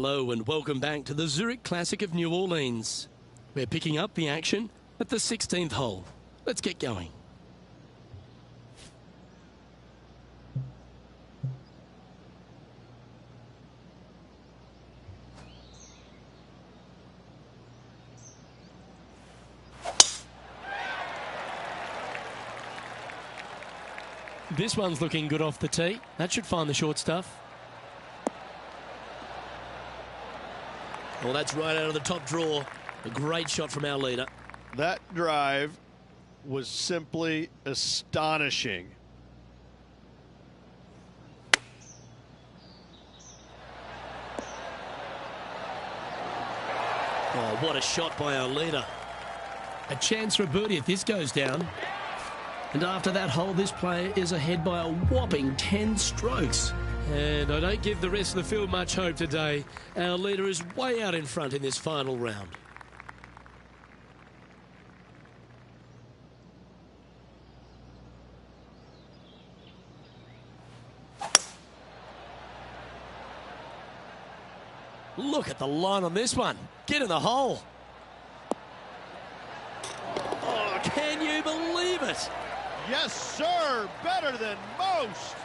Hello and welcome back to the Zurich Classic of New Orleans. We're picking up the action at the 16th hole. Let's get going. This one's looking good off the tee. That should find the short stuff. Well, that's right out of the top draw. A great shot from our leader. That drive was simply astonishing. Oh, what a shot by our leader. A chance for a birdie if this goes down. And after that hole, this player is ahead by a whopping 10 strokes. And I don't give the rest of the field much hope today. Our leader is way out in front in this final round. Look at the line on this one. Get in the hole. Oh, can you believe it? Yes, sir. Better than most.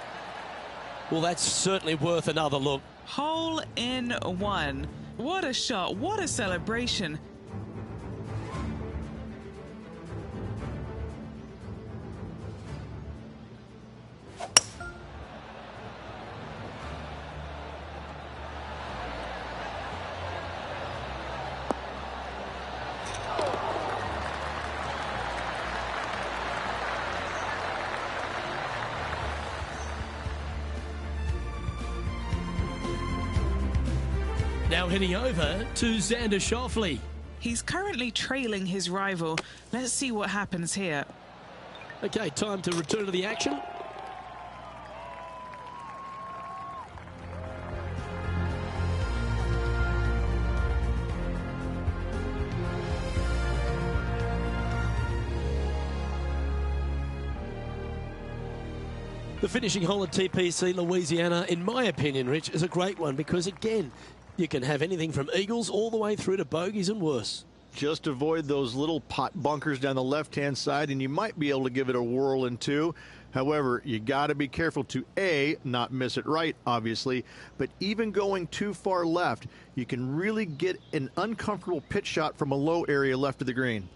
Well, that's certainly worth another look. Hole in one. What a shot. What a celebration. Now heading over to Xander Schauffele. He's currently trailing his rival. Let's see what happens here. Okay, time to return to the action. The finishing hole at TPC Louisiana, in my opinion, Rich, is a great one because, again, you can have anything from eagles all the way through to bogeys and worse. Just avoid those little pot bunkers down the left-hand side, and you might be able to give it a whirl in two. However, you got to be careful to, A, not miss it right, obviously, but even going too far left, you can really get an uncomfortable pitch shot from a low area left of the green.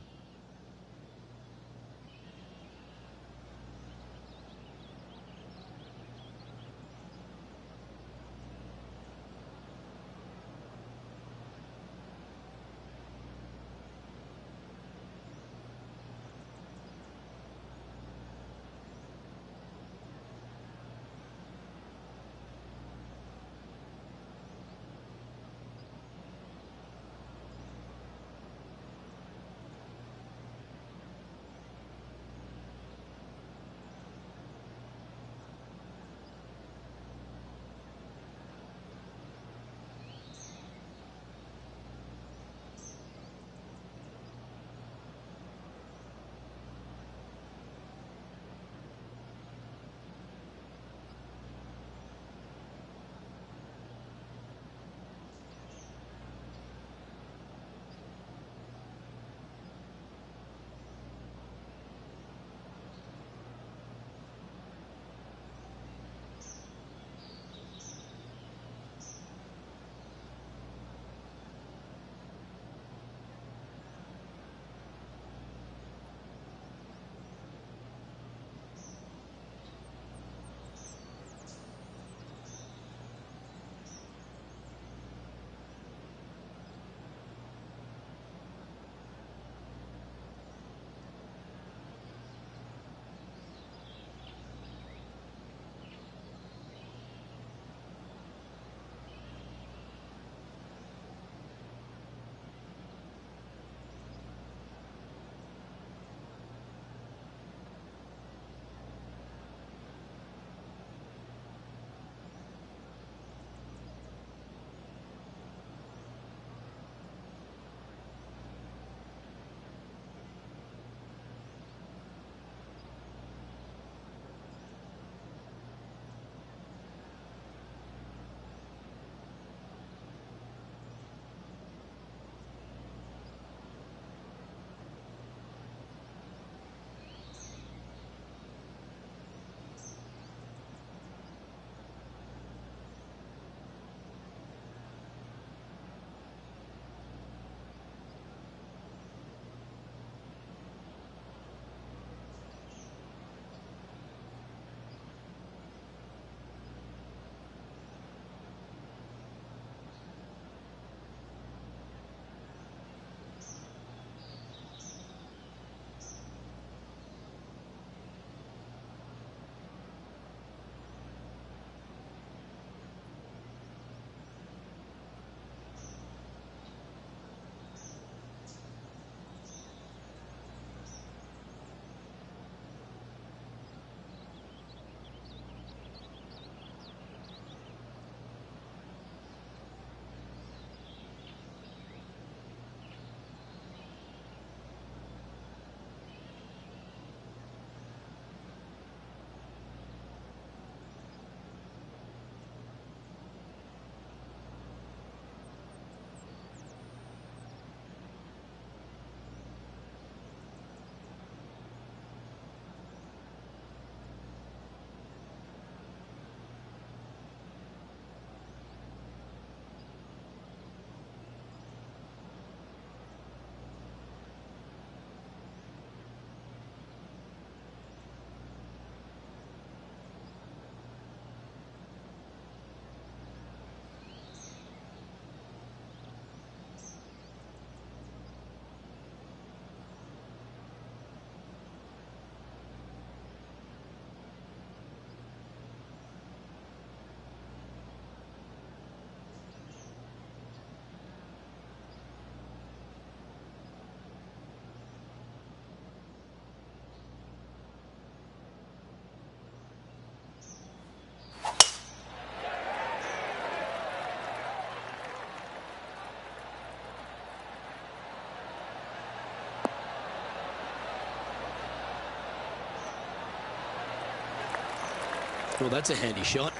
Well, that's a handy shot.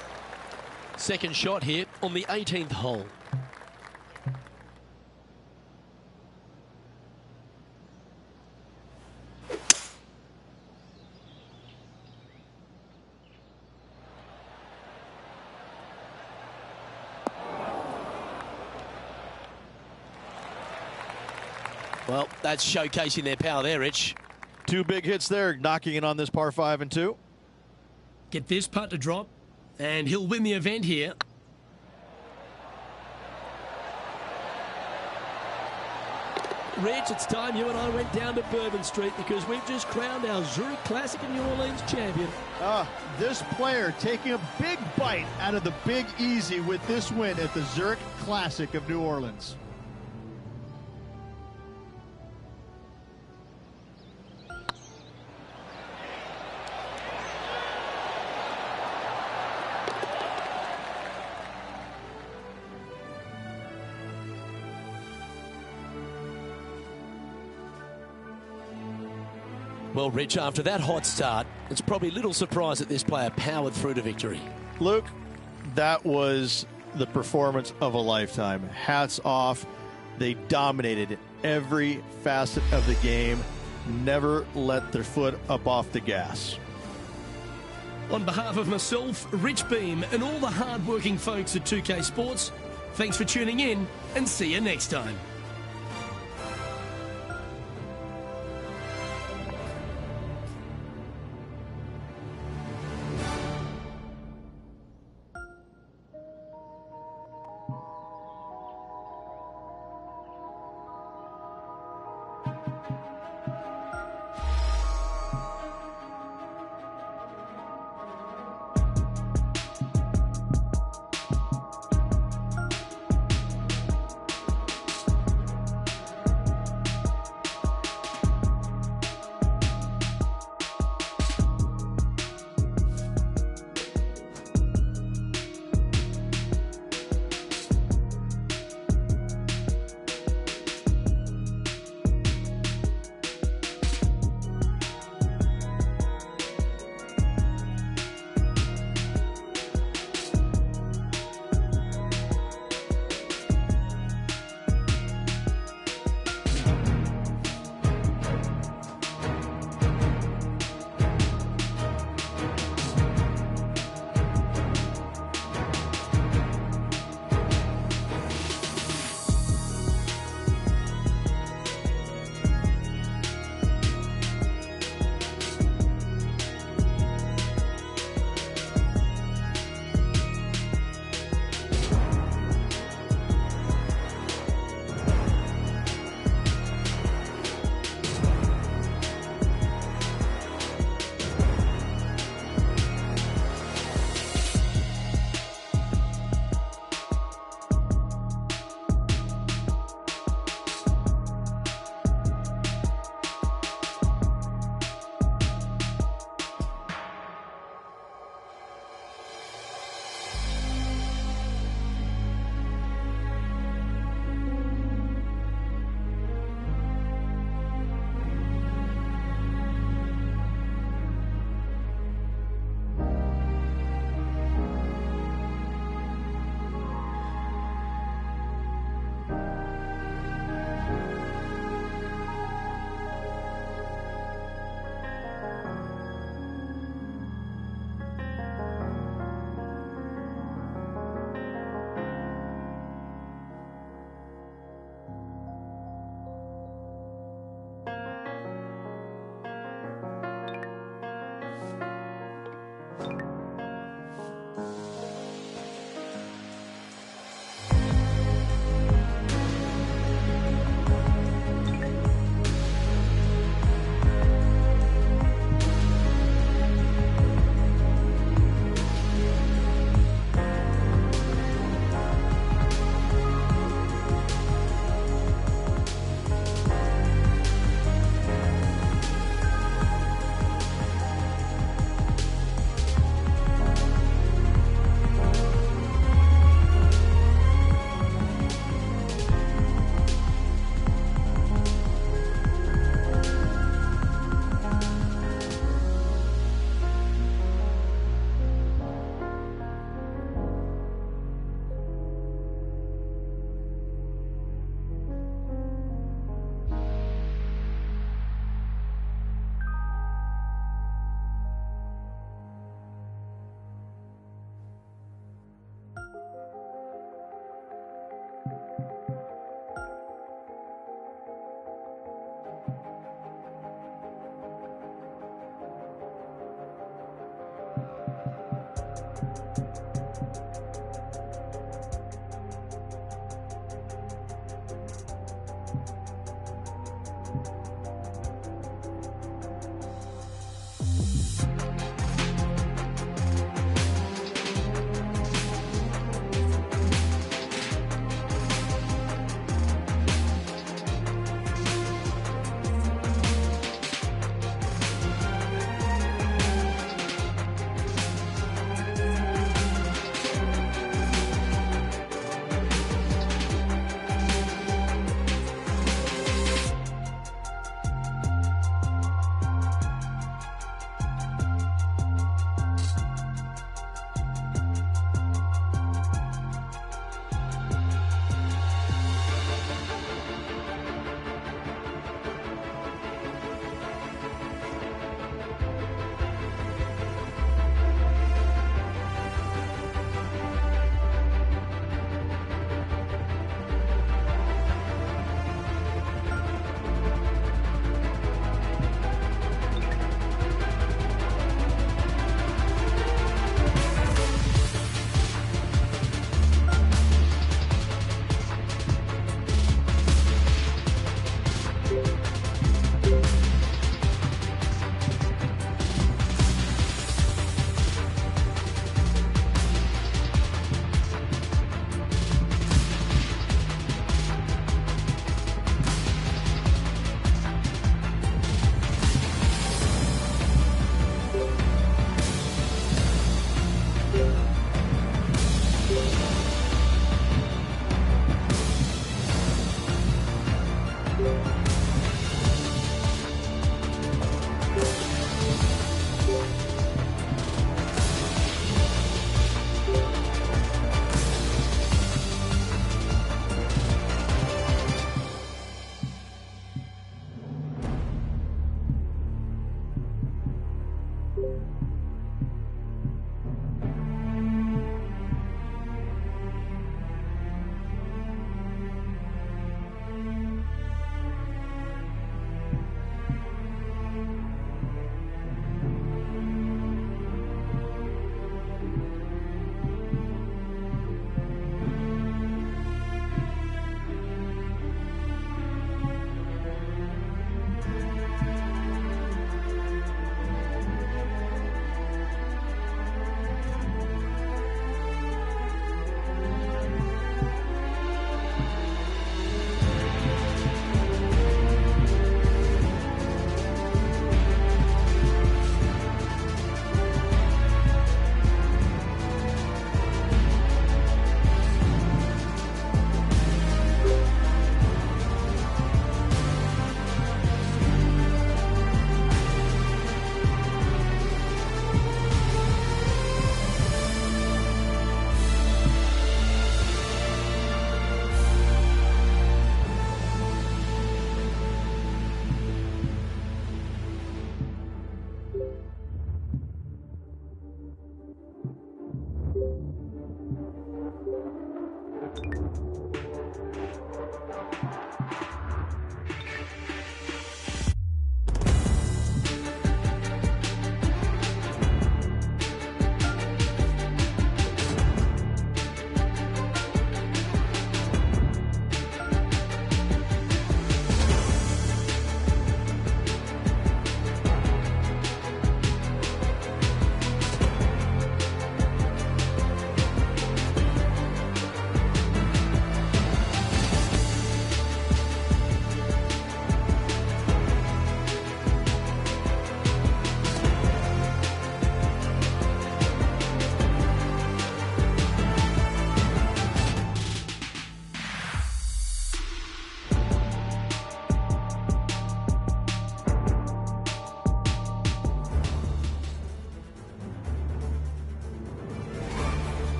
Second shot here on the 18th hole. Well, that's showcasing their power there, Rich. 2 big hits there, knocking it on this par 5 and 2. Get this putt to drop, and he'll win the event here. Rich, it's time you and I went down to Bourbon Street because we've just crowned our Zurich Classic in New Orleans champion. This player taking a big bite out of the Big Easy with this win at the Zurich Classic of New Orleans. Well, Rich, after that hot start, it's probably little surprise that this player powered through to victory. Luke, that was the performance of a lifetime. Hats off. They dominated every facet of the game. Never let their foot up off the gas. On behalf of myself, Rich Beam, and all the hard-working folks at 2K Sports, thanks for tuning in, and see you next time.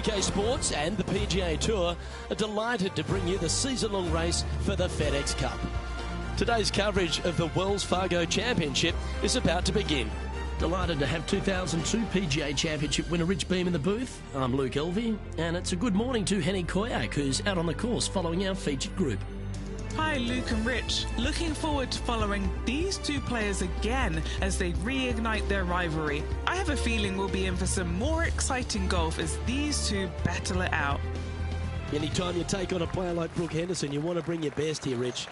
2K Sports and the PGA Tour are delighted to bring you the season-long race for the FedEx Cup. Today's coverage of the Wells Fargo Championship is about to begin. Delighted to have 2002 PGA Championship winner Rich Beam in the booth. I'm Luke Elvey, and it's a good morning to Henny Koyak, who's out on the course following our featured group. Hi, Luke and Rich. Looking forward to following these two players again as they reignite their rivalry. I have a feeling we'll be in for some more exciting golf as these two battle it out. Anytime you take on a player like Brooke Henderson, you want to bring your best here, Rich.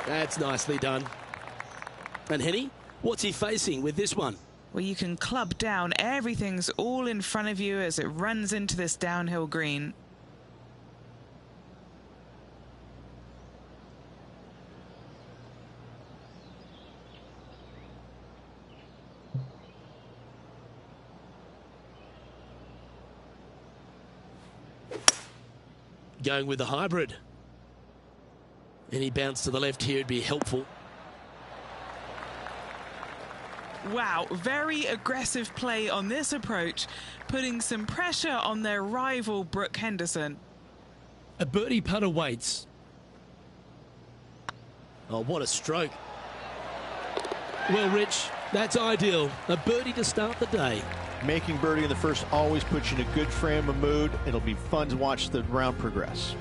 That's nicely done. And Henny, what's he facing with this one? Well, you can club down. Everything's all in front of you as it runs into this downhill green. Going with the hybrid. Any bounce to the left here would be helpful. Wow, very aggressive play on this approach, putting some pressure on their rival Brooke Henderson. A birdie putt awaits. Oh, what a stroke. Well, Rich, that's ideal. A birdie to start the day. Making birdie in the first always puts you in a good frame of mood. It'll be fun to watch the round progress.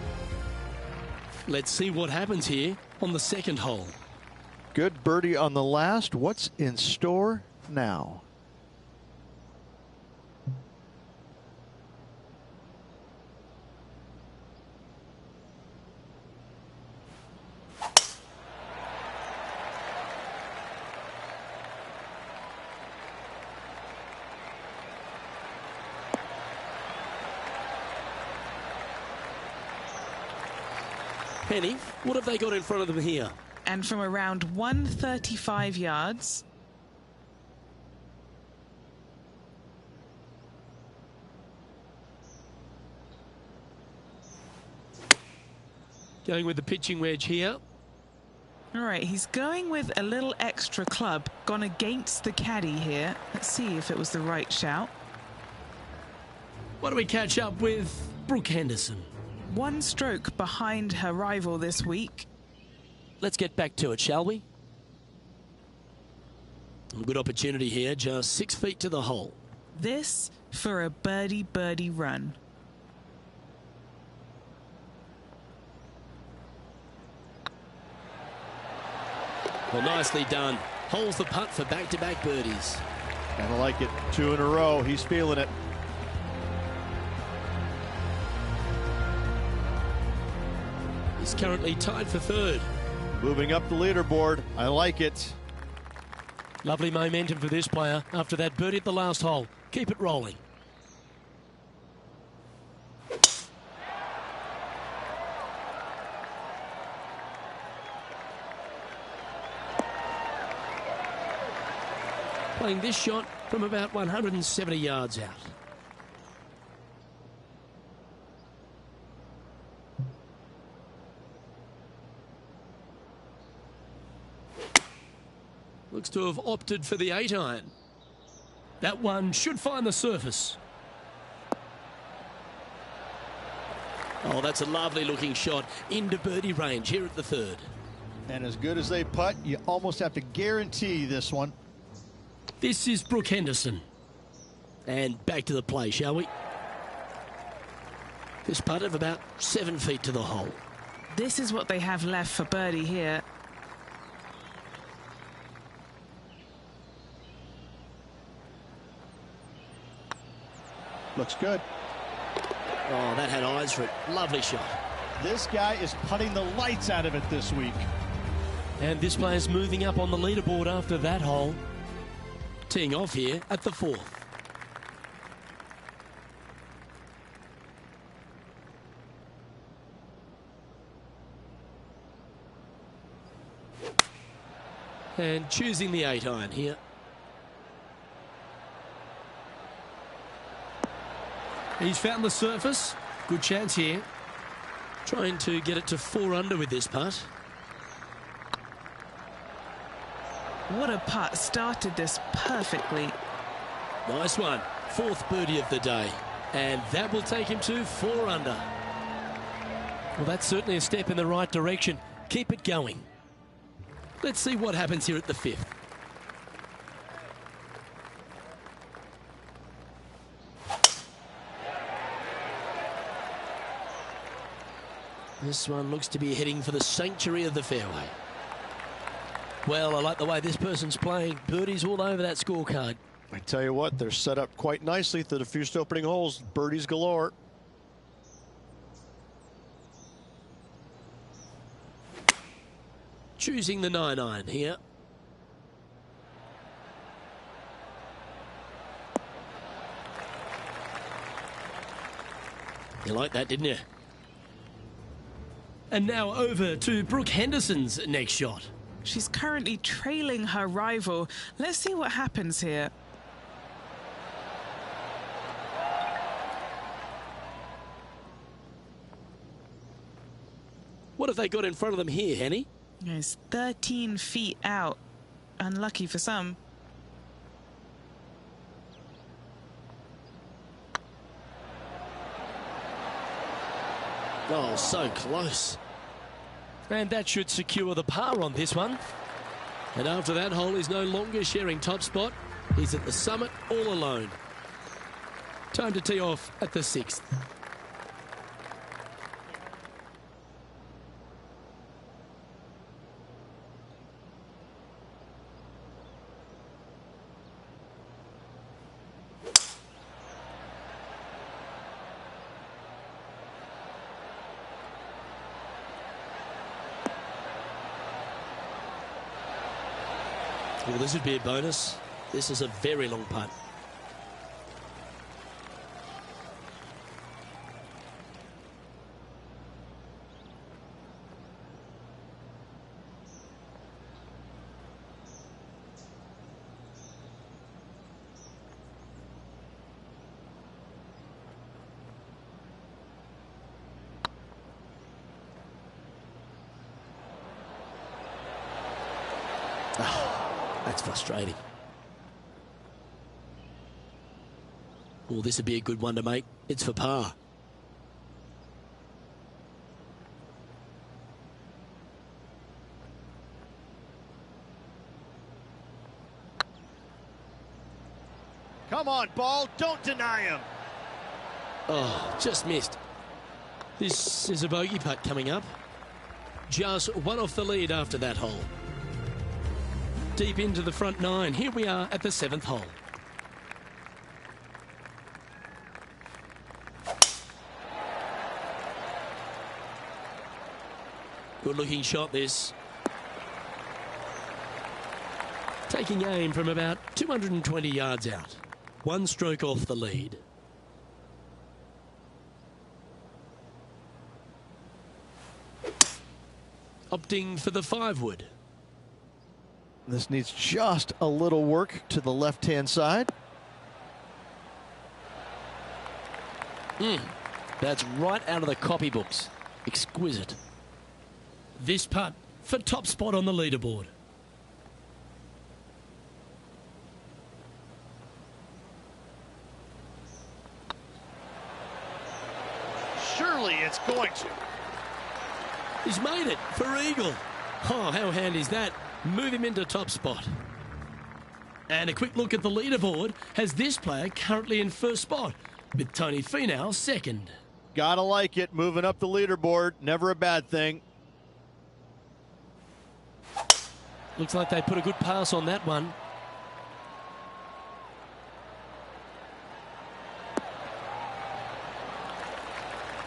Let's see what happens here on the second hole. Good birdie on the last. What's in store now? Henny, what have they got in front of them here? And from around 135 yards. Going with the pitching wedge here. All right, he's going with a little extra club. Gone against the caddy here. Let's see if it was the right shout. Why don't we catch up with Brooke Henderson? One stroke behind her rival this week. Let's get back to it, shall we? A good opportunity here, just 6 feet to the hole. This for a birdie run. Well, nicely done. Holds the putt for back-to-back birdies. And I like it. 2 in a row. He's feeling it. He's currently tied for third. Moving up the leaderboard. I like it. Lovely momentum for this player after that birdie at the last hole. Keep it rolling. Playing this shot from about 170 yards out. Looks to have opted for the 8-iron. That one should find the surface. Oh, that's a lovely looking shot into birdie range here at the third. And as good as they putt, you almost have to guarantee this one. This is Brooke Henderson. And back to the play, shall we? This putt of about 7 feet to the hole. This is what they have left for birdie here. Looks good. Oh, that had eyes for it. Lovely shot. This guy is putting the lights out of it this week. And this player's moving up on the leaderboard after that hole. Teeing off here at the fourth. And choosing the 8-iron here. He's found the surface. Good chance here. Trying to get it to 4 under with this putt. What a putt. Started this perfectly. Nice one. 4th birdie of the day. And that will take him to 4 under. Well, that's certainly a step in the right direction. Keep it going. Let's see what happens here at the 5th. This one looks to be heading for the sanctuary of the fairway. Well, I like the way this person's playing. Birdies all over that scorecard. I tell you what, they're set up quite nicely through the first opening holes. Birdies galore. Choosing the 9-iron here. You like that, didn't you? And now over to Brooke Henderson's next shot. She's currently trailing her rival. Let's see what happens here. What have they got in front of them here, Henny? It's 13 feet out. Unlucky for some. Oh, so close. And that should secure the par on this one. And after that hole, he's no longer sharing top spot. He's at the summit all alone. Time to tee off at the 6th. Well, this would be a bonus. This is a very long putt. That's frustrating. Well, this would be a good one to make. It's for par. Come on, ball. Don't deny him. Oh, just missed. This is a bogey putt coming up. Just one off the lead after that hole. Deep into the front 9. Here we are at the 7th hole. Good looking shot this. Taking aim from about 220 yards out. One stroke off the lead. Opting for the 5-wood. This needs just a little work to the left-hand side. That's right out of the copybooks. Exquisite. This putt for top spot on the leaderboard. Surely it's going to. He's made it for eagle. Oh, how handy is that? Move him into top spot. And a quick look at the leaderboard has this player currently in first spot, with Tony Finau second. Gotta like it. Moving up the leaderboard. Never a bad thing. Looks like they put a good pass on that one.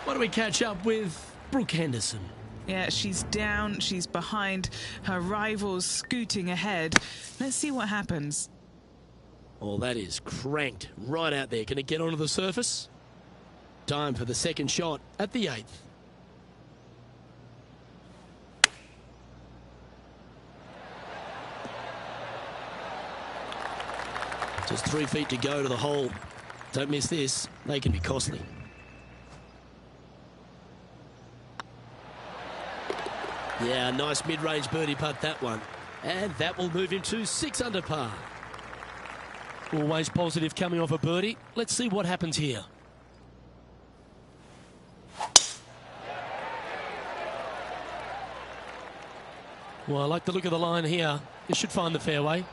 Why do we catch up with Brooke Henderson? Yeah, she's down, she's behind, her rivals scooting ahead. Let's see what happens. Oh, that is cranked right out there. Can it get onto the surface? Time for the second shot at the 8th. Just 3 feet to go to the hole. Don't miss this. They can be costly. Yeah, nice mid-range birdie putt, that one. And that will move him to 6 under par. Always positive coming off a birdie. Let's see what happens here. Well, I like the look of the line here. This should find the fairway.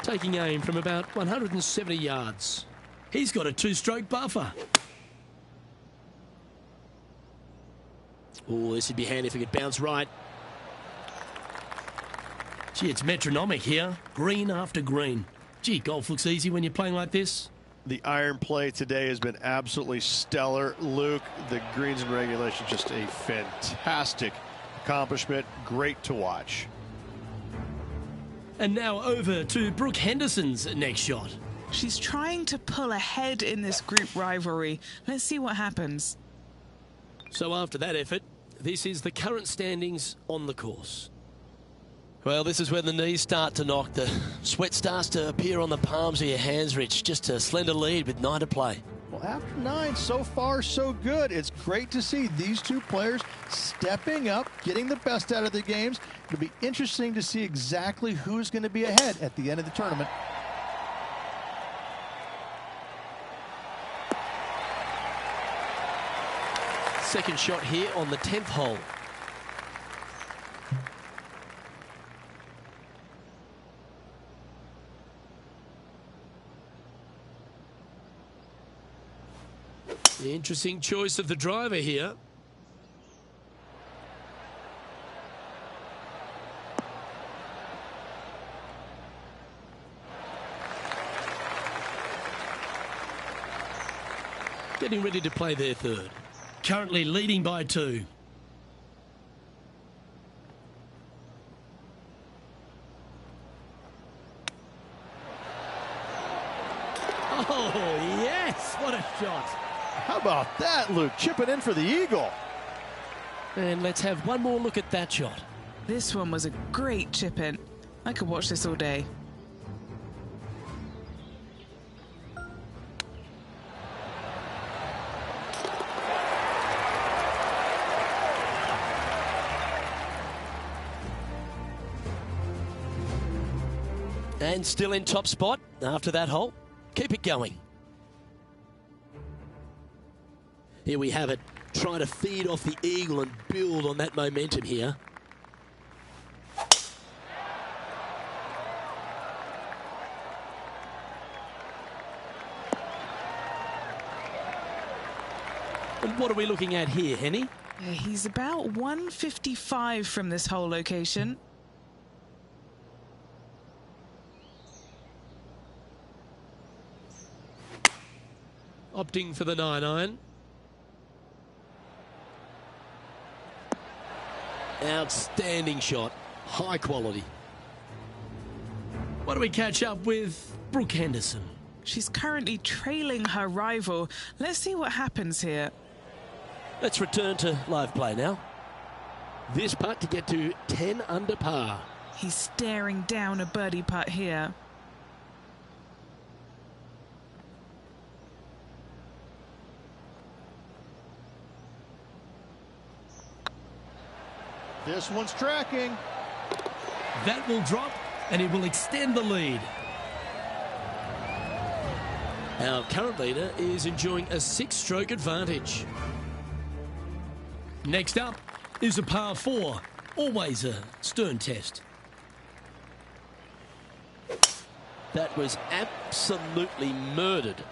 Taking aim from about 170 yards. He's got a 2-stroke buffer. Oh, this would be handy if it could bounce right. Gee, it's metronomic here. Green after green. Gee, golf looks easy when you're playing like this. The iron play today has been absolutely stellar. Luke, the greens and regulation, just a fantastic accomplishment. Great to watch. And now over to Brooke Henderson's next shot. She's trying to pull ahead in this group rivalry. Let's see what happens. So after that effort, this is the current standings on the course. Well, this is when the knees start to knock. The sweat starts to appear on the palms of your hands, Rich. Just a slender lead with 9 to play. Well, after 9, so far, so good. It's great to see these two players stepping up, getting the best out of their games. It'll be interesting to see exactly who's going to be ahead at the end of the tournament. Second shot here on the 10th hole. The interesting choice of the driver here. Getting ready to play their third. Currently leading by 2. Oh, yes! What a shot. How about that, Luke? Chipping in for the eagle. And let's have one more look at that shot. This one was a great chip in. I could watch this all day. And still in top spot after that hole. Keep it going. Here we have it. Trying to feed off the eagle and build on that momentum here. And what are we looking at here, Henny? Yeah, he's about 155 from this hole location. Opting for the 9-iron. Outstanding shot. High quality. do we catch up with Brooke Henderson? She's currently trailing her rival. Let's see what happens here. Let's return to live play now. This putt to get to 10 under par. He's staring down a birdie putt here. This one's tracking. That will drop, and it will extend the lead. Our current leader is enjoying a 6-stroke advantage. Next up is a par 4. Always a stern test. That was absolutely murdered.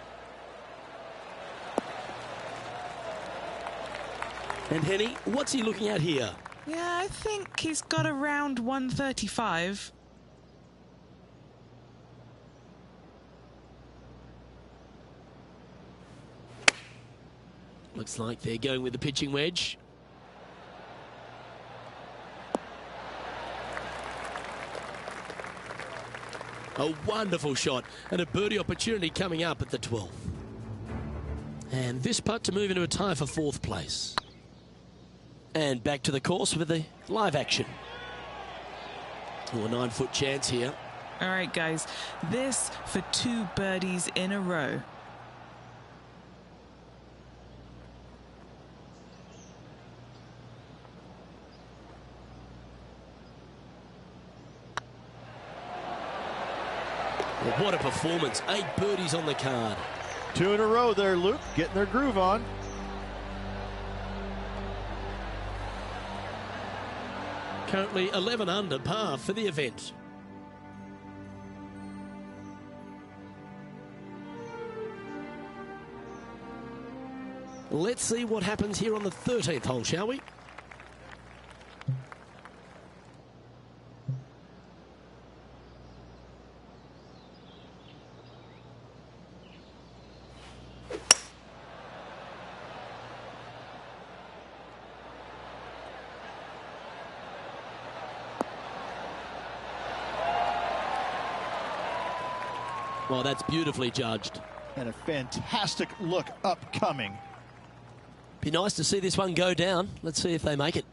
And Henny, what's he looking at here? Yeah, I think he's got around 135. Looks like they're going with the pitching wedge. A wonderful shot and a birdie opportunity coming up at the 12th. And this putt to move into a tie for 4th place. And back to the course with the live action. Oh, a 9-foot chance here. All right, guys. This for 2 birdies in a row. Well, what a performance. 8 birdies on the card. 2 in a row there, Luke. Getting their groove on. Currently 11 under par for the event. Let's see what happens here on the 13th hole, shall we? Well, that's beautifully judged. And a fantastic look upcoming. Be nice to see this one go down. Let's see if they make it.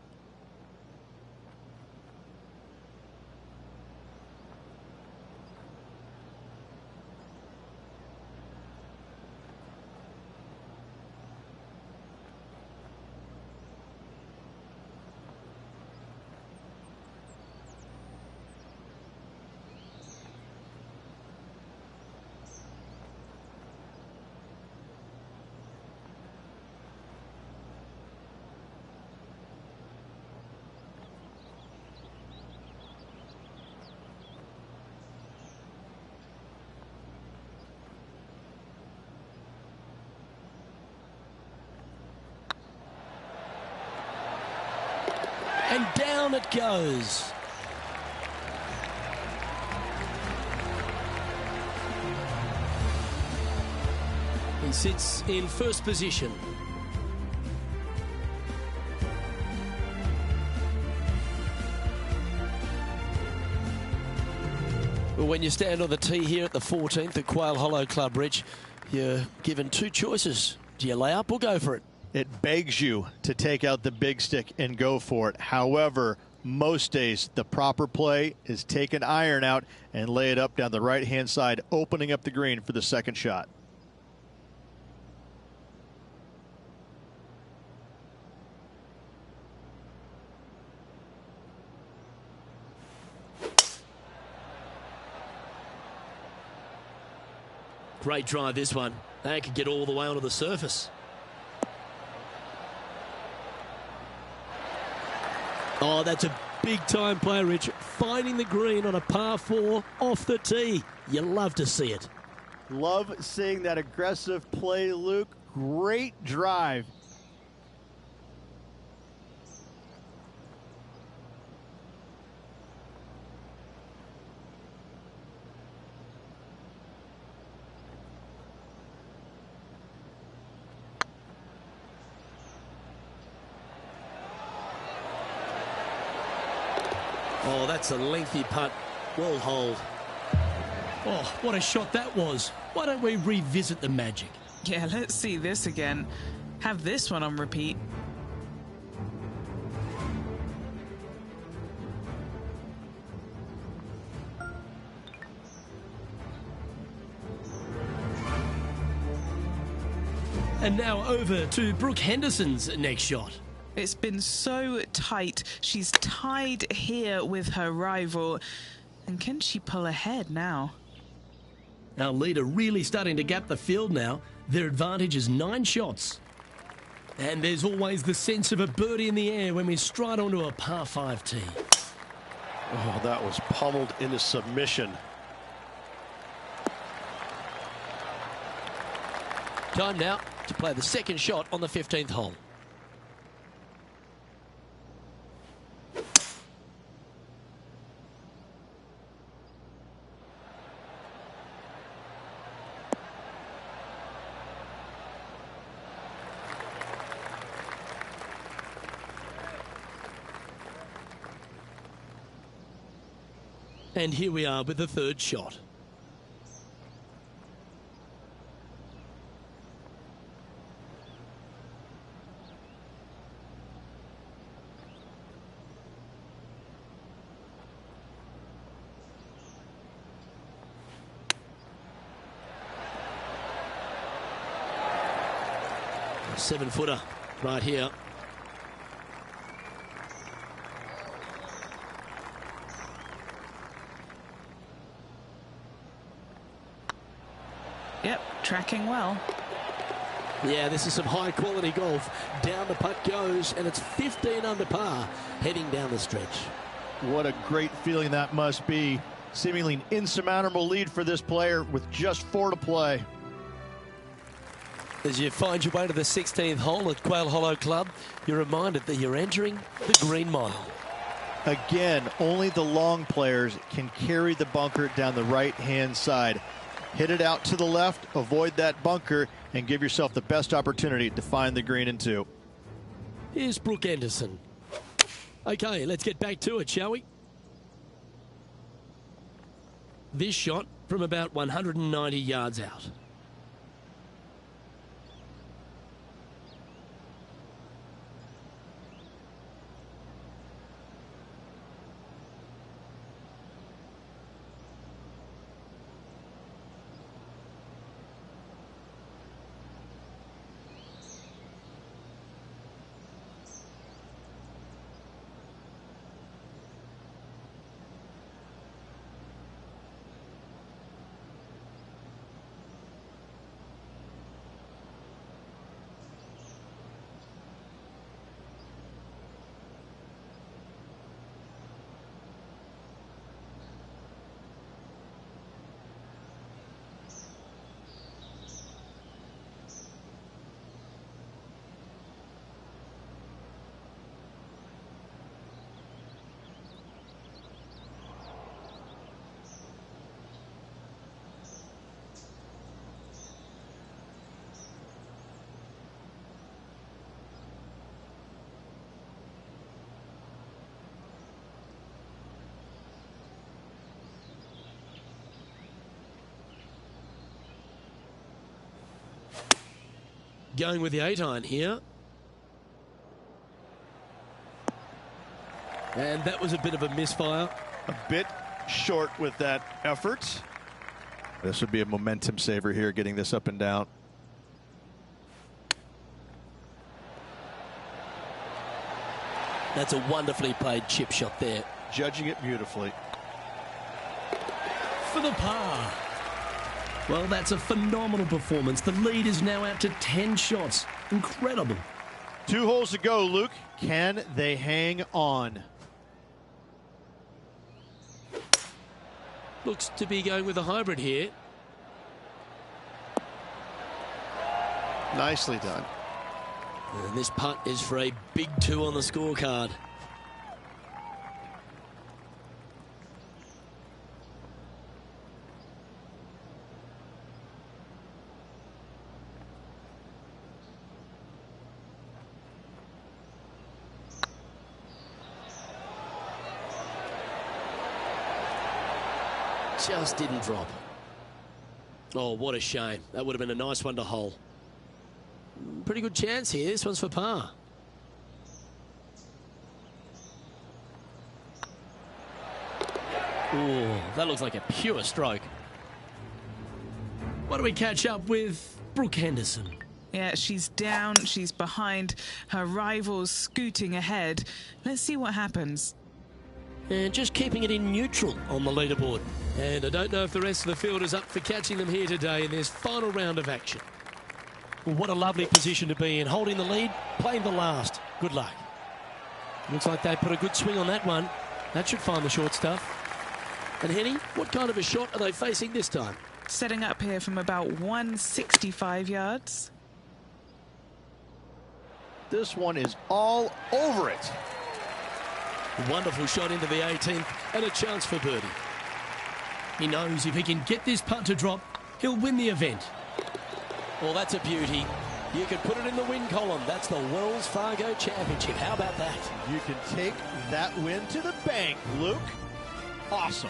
And down it goes. He sits in first position. Well, when you stand on the tee here at the 14th at Quail Hollow Club, Rich, you're given 2 choices. Do you lay up or go for it? It begs you to take out the big stick and go for it. However, most days the proper play is take an iron out and lay it up down the right-hand side, opening up the green for the second shot. Great drive, this one. They could get all the way onto the surface. Oh, that's a big-time play, Rich. Finding the green on a par 4 off the tee. You love to see it. Love seeing that aggressive play, Luke. Great drive. Oh, that's a lengthy putt. Well holed. Oh, what a shot that was. Why don't we revisit the magic? Yeah, let's see this again. Have this one on repeat. And now over to Brooke Henderson's next shot. It's been so tight. She's tied here with her rival. And can she pull ahead now? Our leader really starting to gap the field now. Their advantage is 9 shots. And there's always the sense of a birdie in the air when we stride onto a par 5 tee. Oh, that was pummeled into submission. Time now to play the second shot on the 15th hole. And here we are with the third shot. A 7-footer right here. Yep, tracking well. Yeah, this is some high-quality golf. Down the putt goes, and it's 15 under par, heading down the stretch. What a great feeling that must be. Seemingly an insurmountable lead for this player with just 4 to play. As you find your way to the 16th hole at Quail Hollow Club, you're reminded that you're entering the Green Mile. Again, only the long players can carry the bunker down the right-hand side. Hit it out to the left, avoid that bunker, and give yourself the best opportunity to find the green in 2. Here's Brooke Henderson. Okay, let's get back to it, shall we? This shot from about 190 yards out. Going with the 8-iron here. And that was a bit of a misfire. A bit short with that effort. This would be a momentum saver here, getting this up and down. That's a wonderfully played chip shot there. Judging it beautifully. For the par. Well, that's a phenomenal performance. The lead is now out to 10 shots. Incredible. 2 holes to go, Luke. Can they hang on? Looks to be going with a hybrid here. Nicely done. And this putt is for a big 2 on the scorecard. Just didn't drop. Oh, what a shame. That would have been a nice one to hole. Pretty good chance here. This one's for par. Oh, that looks like a pure stroke. Why don't we catch up with Brooke Henderson? Yeah, she's down, she's behind, her rivals scooting ahead. Let's see what happens. And just keeping it in neutral on the leaderboard. And I don't know if the rest of the field is up for catching them here today in this final round of action. Well, what a lovely position to be in. Holding the lead, playing the last. Good luck. Looks like they put a good swing on that one. That should find the short stuff. And Henny, what kind of a shot are they facing this time? Setting up here from about 165 yards. This one is all over it. Wonderful shot into the 18th and a chance for birdie. He knows if he can get this putt to drop, he'll win the event. Well, that's a beauty. You could put it in the win column. That's the Wells Fargo Championship. How about that? You can take that win to the bank, Luke. Awesome.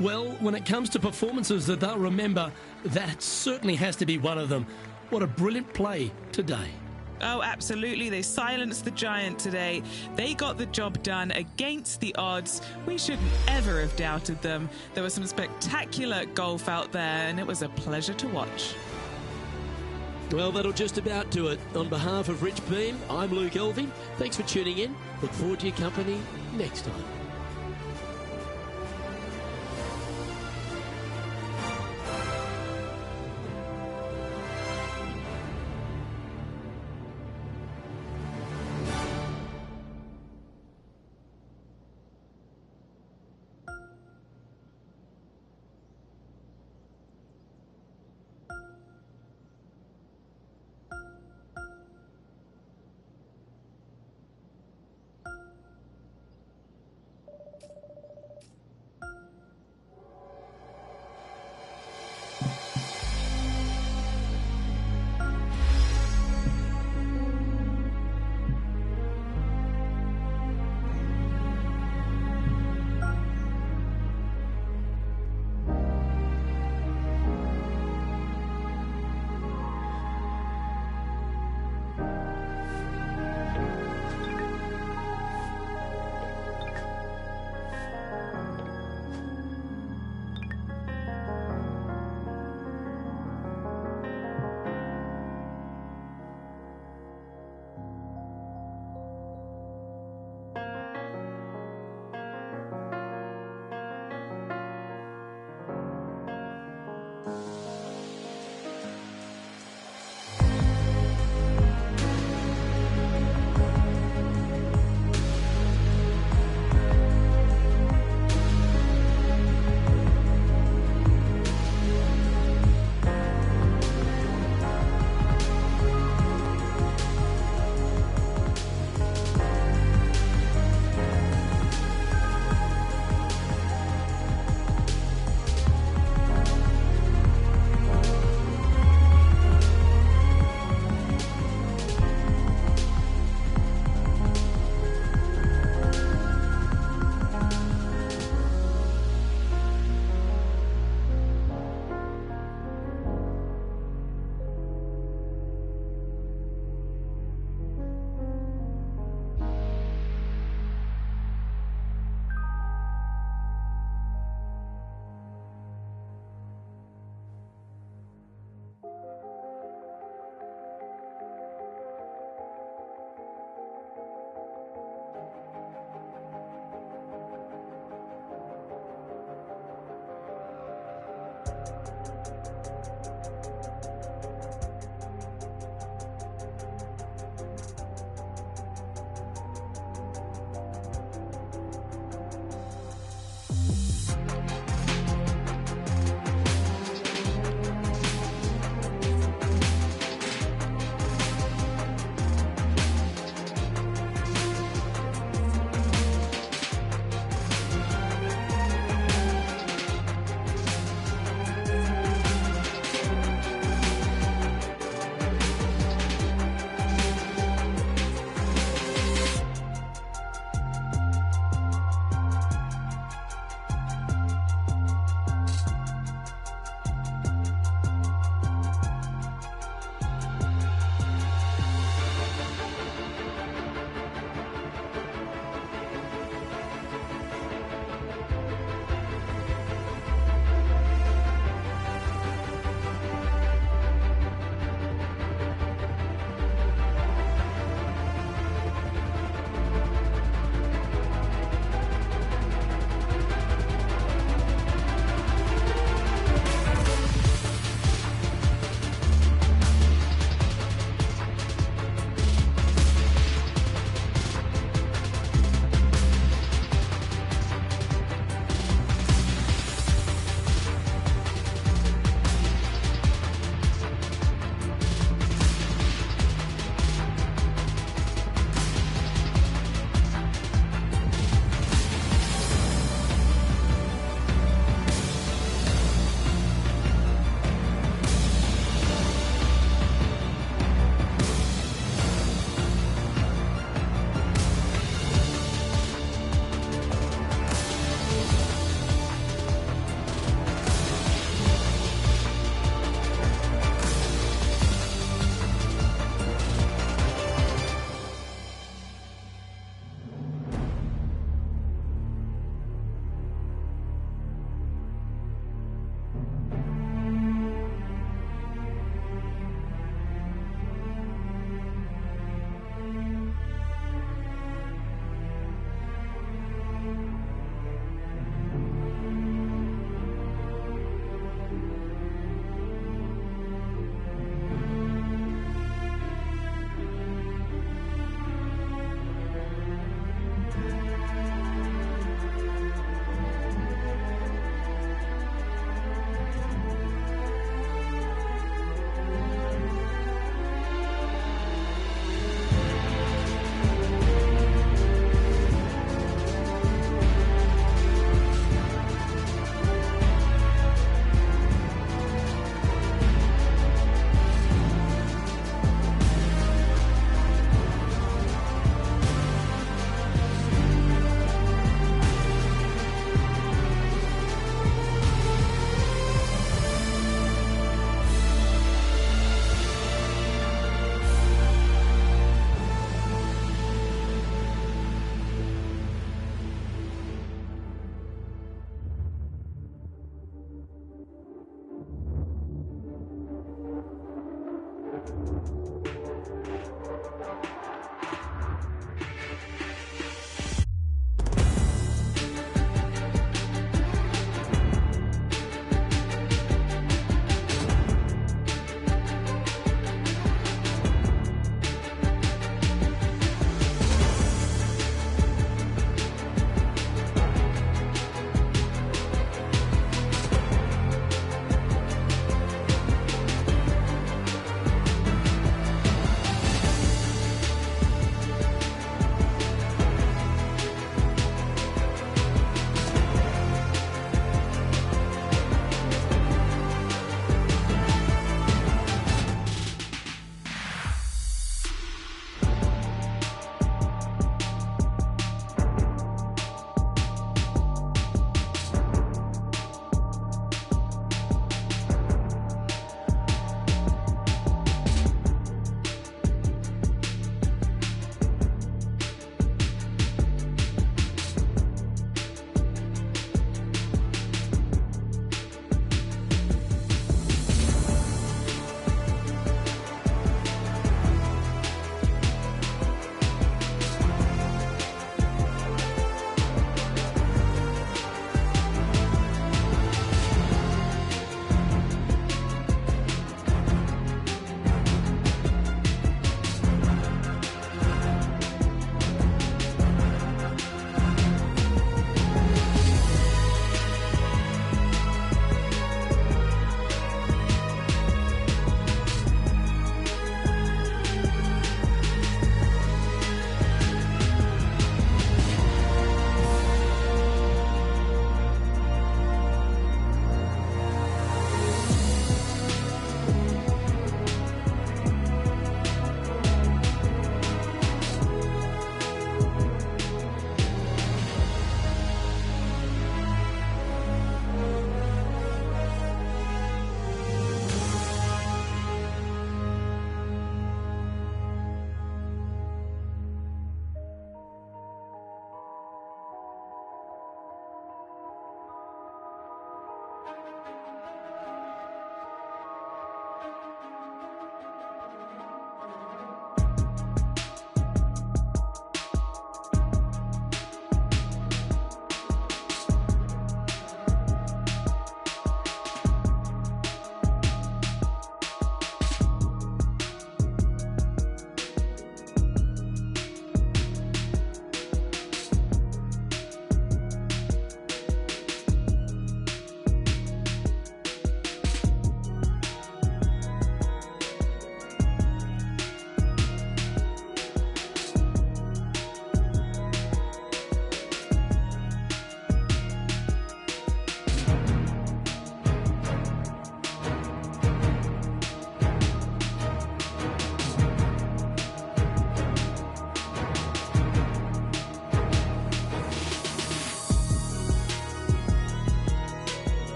Well, when it comes to performances that they'll remember, that certainly has to be one of them. What a brilliant play today. Oh, absolutely. They silenced the giant today. They got the job done against the odds. We shouldn't ever have doubted them. There was some spectacular golf out there, and it was a pleasure to watch. Well, that'll just about do it. On behalf of Rich Beam, I'm Luke Elving. Thanks for tuning in. Look forward to your company next time.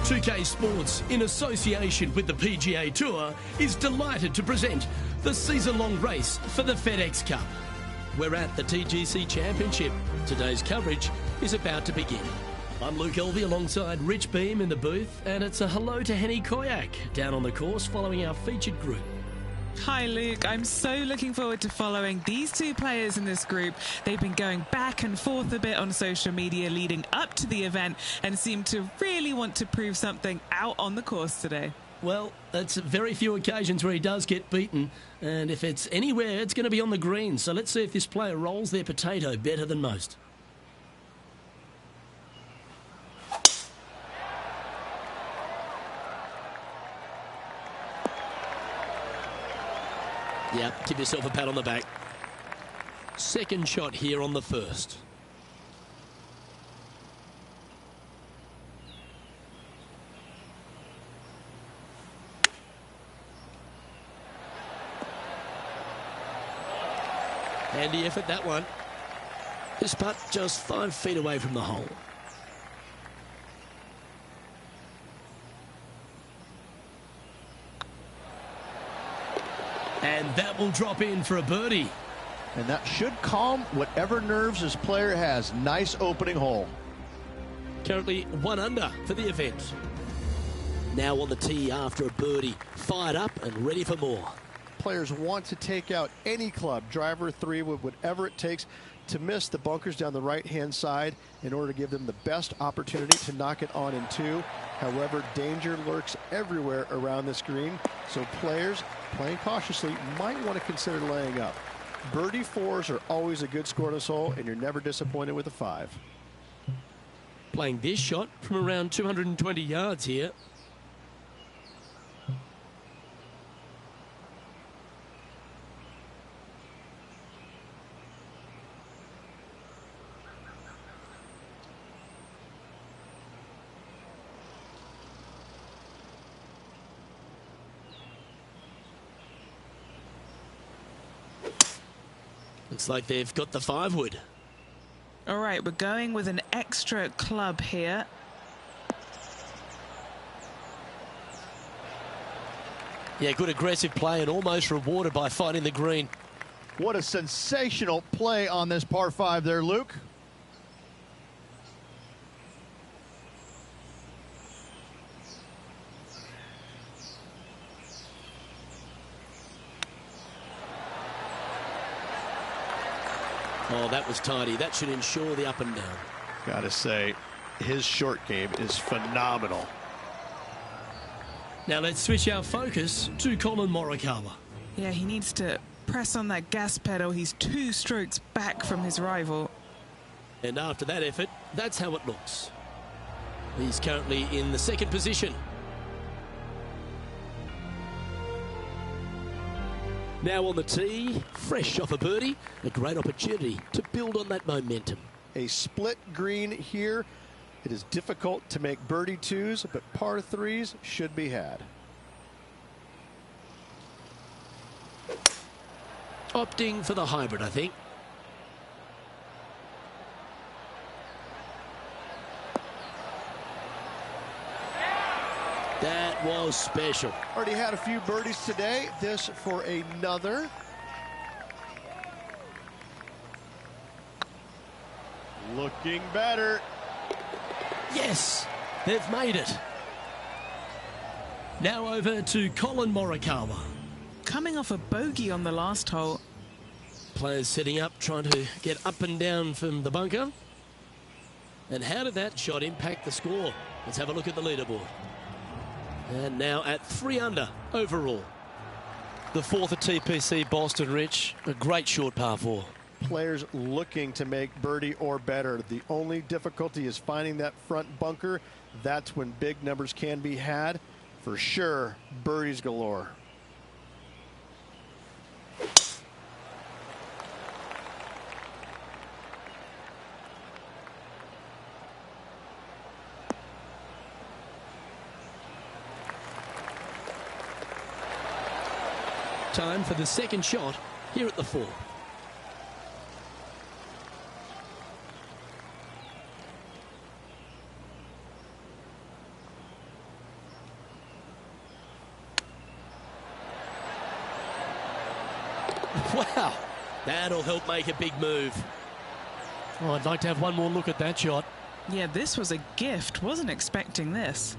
2K Sports, in association with the PGA Tour, is delighted to present the season-long race for the FedEx Cup. We're at the TGC Championship. Today's coverage is about to begin. I'm Luke Elvey alongside Rich Beam in the booth, and it's a hello to Henny Koyak down on the course following our featured group. Hi Luke, I'm so looking forward to following these two players in this group. They've been going back and forth a bit on social media leading up to the event and seem to really want to prove something out on the course today. Well, that's very few occasions where he does get beaten, and if it's anywhere, it's going to be on the green. So let's see if this player rolls their potato better than most. Yeah, give yourself a pat on the back. Second shot here on the first. Handy effort, that one. This putt just 5 feet away from the hole. And that will drop in for a birdie. And that should calm whatever nerves this player has. Nice opening hole. Currently 1 under for the event. Now on the tee after a birdie. Fired up and ready for more. Players want to take out any club, driver, 3, with whatever it takes to miss the bunkers down the right-hand side in order to give them the best opportunity to knock it on in 2. However, danger lurks everywhere around this green, so players playing cautiously might want to consider laying up. Birdie 4s are always a good score on this hole, and you're never disappointed with a 5. Playing this shot from around 220 yards here. Looks like they've got the 5-wood. All right, we're going with an extra club here. Yeah, good aggressive play and almost rewarded by finding the green. What a sensational play on this par 5 there, Luke. Oh, that was tidy. That should ensure the up and down. Gotta say, his short game is phenomenal. Now let's switch our focus to Colin Morikawa. Yeah, he needs to press on that gas pedal. He's 2 strokes back from his rival. And after that effort, that's how it looks. He's currently in the 2nd position. Now on the tee, fresh off a birdie, a great opportunity to build on that momentum. A split green here. It is difficult to make birdie 2s, but par 3s should be had. Opting for the hybrid, I think. That was special. Already had a few birdies today. This for another. Looking better. Yes, they've made it. Now over to Colin Morikawa. Coming off a bogey on the last hole. Players setting up, trying to get up and down from the bunker. And how did that shot impact the score? Let's have a look at the leaderboard. And now at 3 under overall. The 4th at TPC Boston, Rich. A great short par 4. Players looking to make birdie or better. The only difficulty is finding that front bunker. That's when big numbers can be had. For sure, birdies galore. Time for the 2nd shot here at the 4th. Wow, that'll help make a big move. Oh, I'd like to have one more look at that shot. Yeah, this was a gift. Wasn't expecting this.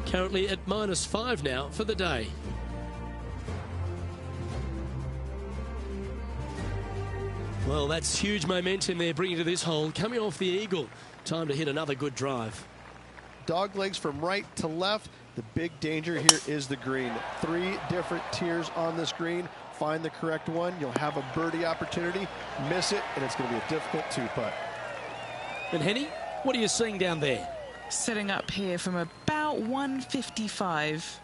Currently at -5 now for the day. Well, that's huge momentum they're bringing to this hole. Coming off the eagle. Time to hit another good drive. Dog legs from right to left. The big danger here is the green. 3 different tiers on this green. Find the correct one. You'll have a birdie opportunity. Miss it, and it's going to be a difficult 2-putt. And Henny, what are you seeing down there? Setting up here from about 155.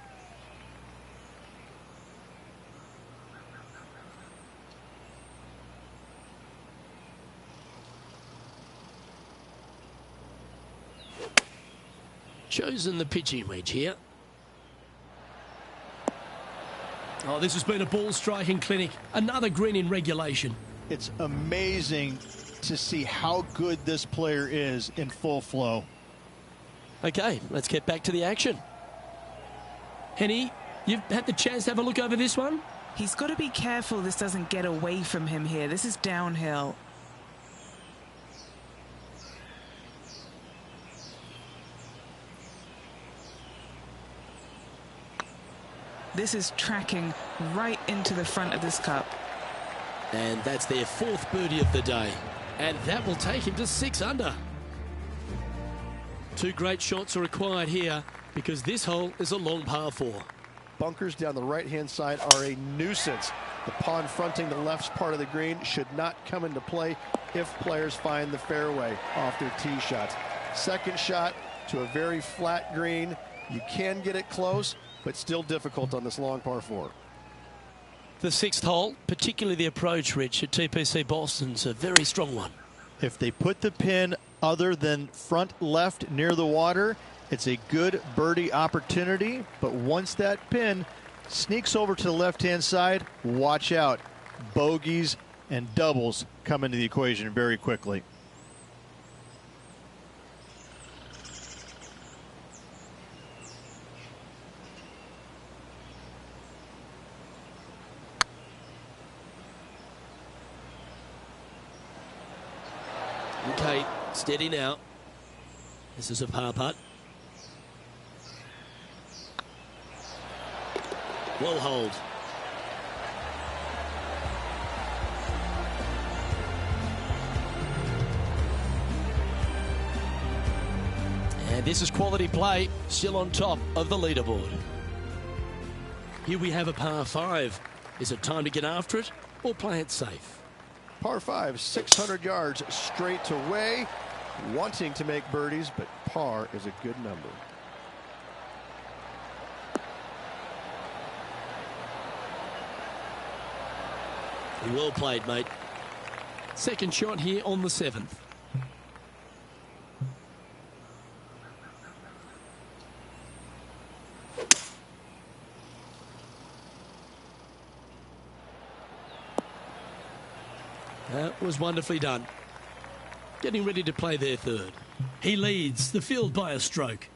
Chosen the pitching wedge here. Oh, this has been a ball striking clinic. Another green in regulation. It's amazing to see how good this player is in full flow. Okay, let's get back to the action. Henny, you've had the chance to have a look over this one? He's got to be careful this doesn't get away from him here. This is downhill. This is tracking right into the front of this cup. And that's their 4th birdie of the day. And that will take him to 6 under. 2 great shots are required here because this hole is a long par 4. Bunkers down the right-hand side are a nuisance. The pond fronting the left part of the green should not come into play if players find the fairway off their tee shots. Second shot to a very flat green. You can get it close, but still difficult on this long par 4. The 6th hole, particularly the approach, Rich, at TPC Boston's a very strong one. If they put the pin other than front left near the water, it's a good birdie opportunity. But once that pin sneaks over to the left-hand side, watch out. Bogeys and doubles come into the equation very quickly. Okay, steady now. This is a par putt. Well hold. And this is quality play, still on top of the leaderboard. Here we have a par 5. Is it time to get after it or play it safe? Par 5, 600 yards straight away. Wanting to make birdies, but par is a good number. Well played, mate. Second shot here on the 7th. That was wonderfully done. Getting ready to play their 3rd. He leads the field by a stroke.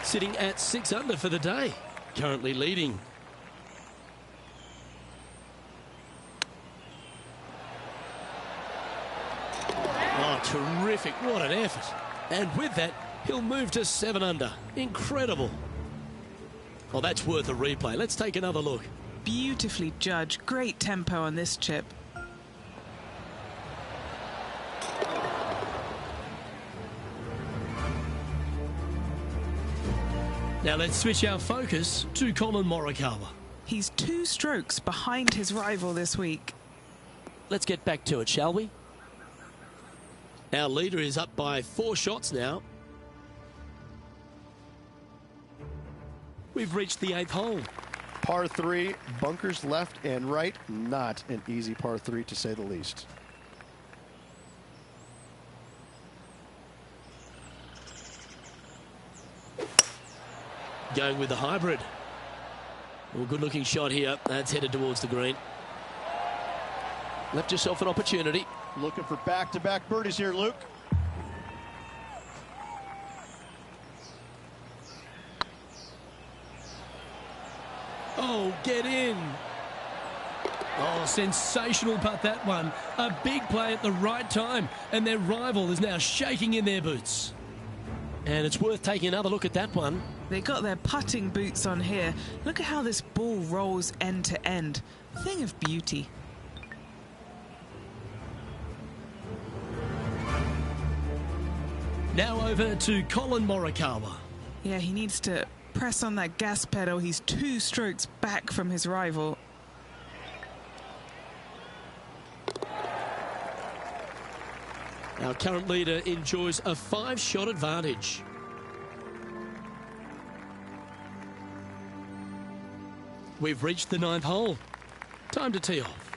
Sitting at 6 under for the day. Currently leading. Oh, terrific. What an effort. And with that, he'll move to 7 under. Incredible. Well, that's worth a replay. Let's take another look. Beautifully judged. Great tempo on this chip. Now let's switch our focus to Colin Morikawa. He's 2 strokes behind his rival this week. Let's get back to it, shall we? Our leader is up by 4 shots now. We've reached the 8th hole. Par 3, bunkers left and right. Not an easy par 3 to say the least. Going with the hybrid. Well, good looking shot here. That's headed towards the green. Left yourself an opportunity. Looking for back-to-back birdies here, Luke. Oh, get in. Oh, sensational putt, that one. A big play at the right time, and their rival is now shaking in their boots. And it's worth taking another look at that one. They got their putting boots on here. Look at how this ball rolls end to end. A thing of beauty. Now over to Colin Morikawa. Yeah, he needs to press on that gas pedal. He's 2 strokes back from his rival. Our current leader enjoys a 5-shot advantage. We've reached the 9th hole. Time to tee off.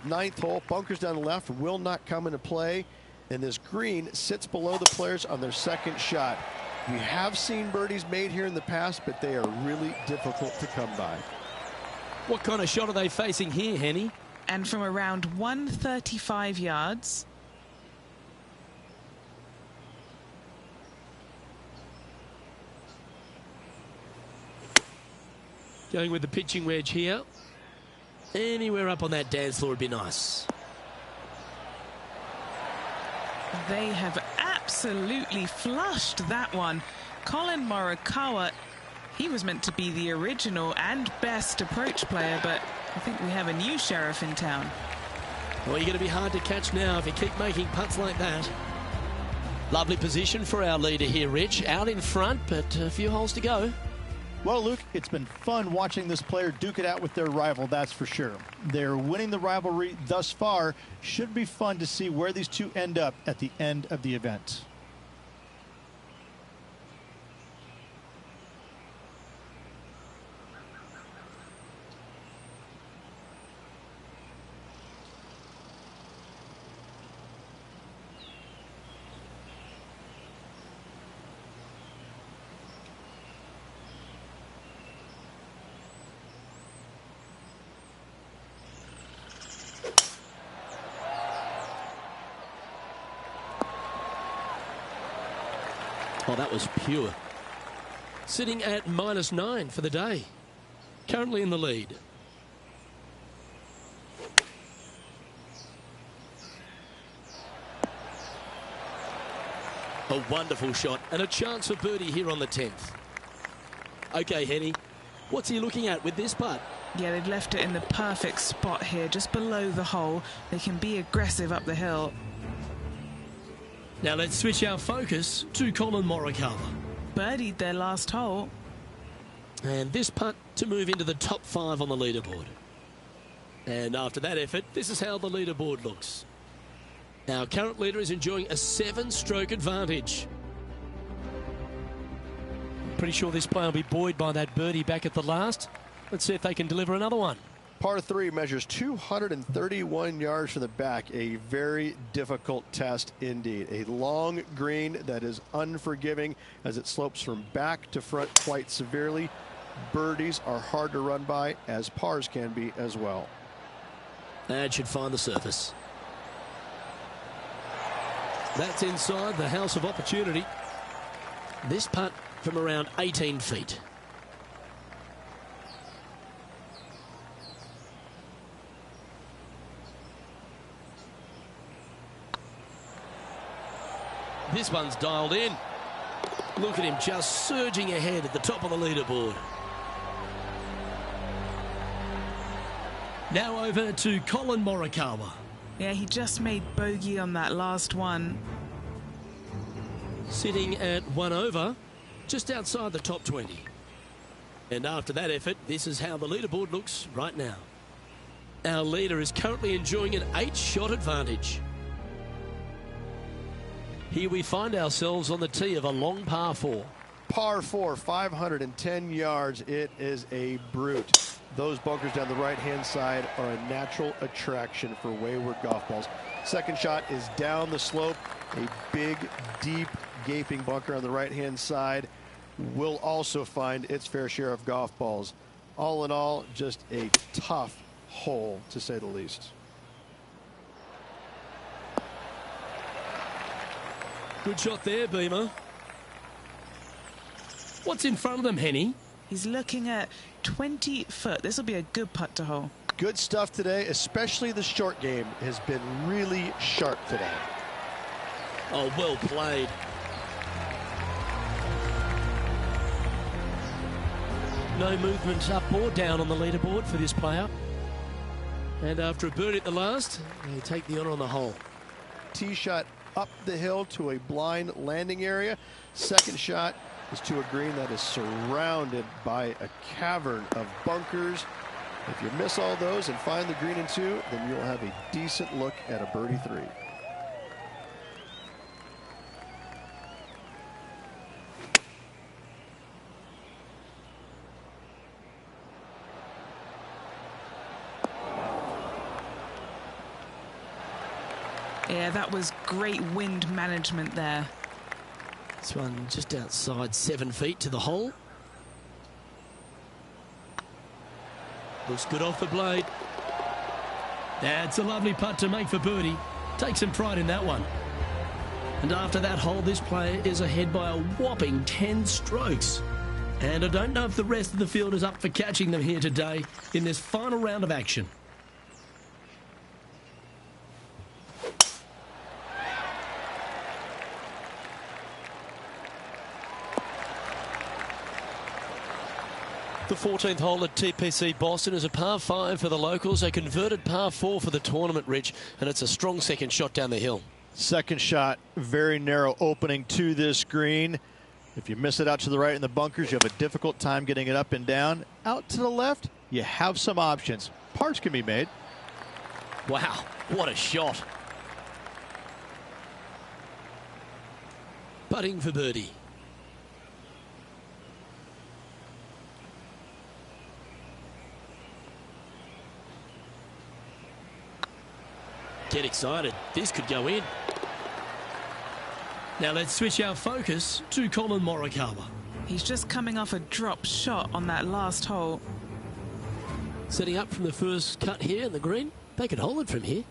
9th hole, bunkers down the left will not come into play, and this green sits below the players on their 2nd shot. We have seen birdies made here in the past, but they are really difficult to come by. What kind of shot are they facing here, Henny? And from around 135 yards. Going with the pitching wedge here. Anywhere up on that dance floor would be nice. They have absolutely flushed that one. Colin Morikawa, he was meant to be the original and best approach player, but I think we have a new sheriff in town. Well, you're going to be hard to catch now if you keep making putts like that. Lovely position for our leader here, Rich. Out in front, but a few holes to go. Well, Luke, it's been fun watching this player duke it out with their rival, that's for sure. They're winning the rivalry thus far. Should be fun to see where these two end up at the end of the event. Oh, that was pure. Sitting at -9 for the day. Currently in the lead. A wonderful shot and a chance for birdie here on the 10th. Okay, Henny, what's he looking at with this putt? Yeah, they've left it in the perfect spot here, just below the hole. They can be aggressive up the hill. Now let's switch our focus to Colin Morikawa. Birdied their last hole. And this putt to move into the top 5 on the leaderboard. And after that effort, this is how the leaderboard looks. Our current leader is enjoying a 7-stroke advantage. Pretty sure this player will be buoyed by that birdie back at the last. Let's see if they can deliver another one. Par 3 measures 231 yards from the back. A very difficult test indeed. A long green that is unforgiving as it slopes from back to front quite severely. Birdies are hard to run by, as pars can be as well. And should find the surface. That's inside the house of opportunity. This putt from around 18 feet. This one's dialed in. Look at him just surging ahead at the top of the leaderboard. Now over to Colin Morikawa. Yeah, he just made bogey on that last one. Sitting at 1 over, just outside the top 20. And after that effort, this is how the leaderboard looks right now. Our leader is currently enjoying an 8-shot advantage. Here we find ourselves on the tee of a long par 4. Par 4, 510 yards. It is a brute. Those bunkers down the right-hand side are a natural attraction for wayward golf balls. Second shot is down the slope. A big, deep, gaping bunker on the right-hand side will also find its fair share of golf balls. All in all, just a tough hole, to say the least. Good shot there, Beamer. What's in front of them, Henny? He's looking at 20 foot. This will be a good putt to hole. Good stuff today, especially the short game has been really sharp today. Oh, well played. No movement up or down on the leaderboard for this player. And after a birdie at the last, they take the honour on the hole. Tee shot up the hill to a blind landing area. Second shot is to a green that is surrounded by a cavern of bunkers. If you miss all those and find the green in 2, then you'll have a decent look at a birdie 3. Yeah, that was great wind management there. This one just outside 7 feet to the hole. Looks good off the blade. That's a lovely putt to make for birdie. Take some pride in that one. And after that hole, this player is ahead by a whopping 10 strokes. And I don't know if the rest of the field is up for catching them here today in this final round of action. The 14th hole at TPC Boston is a par 5 for the locals, a converted par 4 for the tournament, Rich, and it's a strong second shot down the hill. Second shot, very narrow opening to this green. If you miss it out to the right in the bunkers, you have a difficult time getting it up and down. Out to the left, you have some options. Pars can be made. Wow, what a shot. Putting for birdie. Get excited. This could go in. Now let's switch our focus to Colin Morikawa. He's just coming off a drop shot on that last hole. Setting up from the first cut here in the green. They could hold it from here.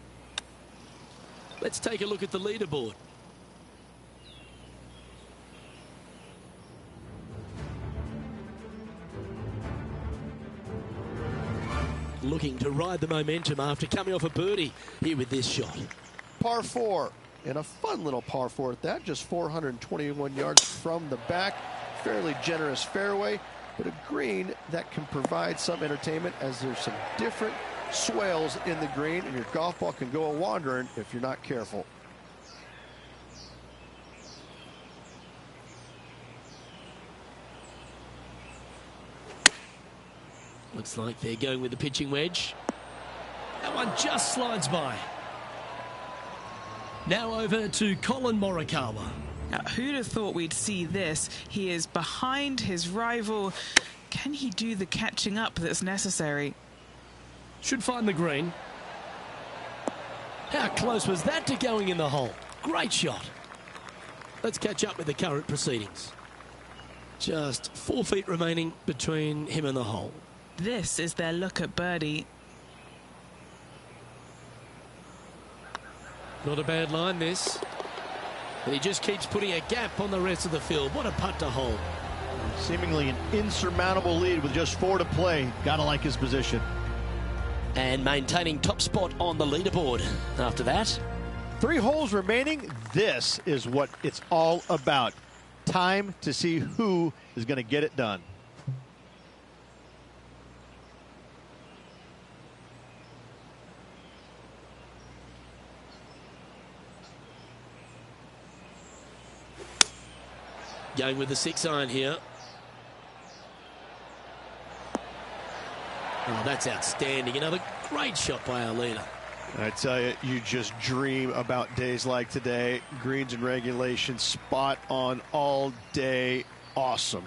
Let's take a look at the leaderboard. Looking to ride the momentum after coming off a birdie here with this shot. Par 4, and a fun little par 4 at that, just 421 yards from the back. Fairly generous fairway, but a green that can provide some entertainment as there's some different swales in the green, and your golf ball can go a-wandering if you're not careful. Looks like they're going with the pitching wedge. That one just slides by. Now over to Colin Morikawa. Now, who'd have thought we'd see this? He is behind his rival. Can he do the catching up that's necessary? Should find the green. How close was that to going in the hole? Great shot. Let's catch up with the current proceedings. Just 4 feet remaining between him and the hole. This is their look at birdie. Not a bad line, this. And he just keeps putting a gap on the rest of the field. What a putt to hole. Seemingly an insurmountable lead with just 4 to play. Gotta like his position. And maintaining top spot on the leaderboard after that. 3 holes remaining. This is what it's all about. Time to see who is going to get it done. Going with the 6-iron here. Oh, that's outstanding. Another great shot by our leader. And I tell you, you just dream about days like today. Greens and regulation, spot on all day. Awesome.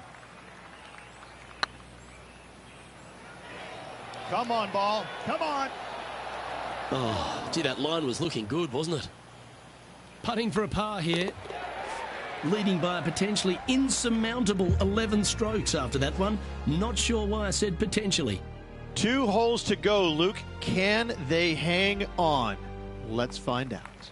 Come on, ball. Come on. Oh, gee, that line was looking good, wasn't it? Putting for a par here. Leading by a potentially insurmountable 11 strokes after that one. Not sure why I said potentially. 2 holes to go, Luke. Can they hang on? Let's find out.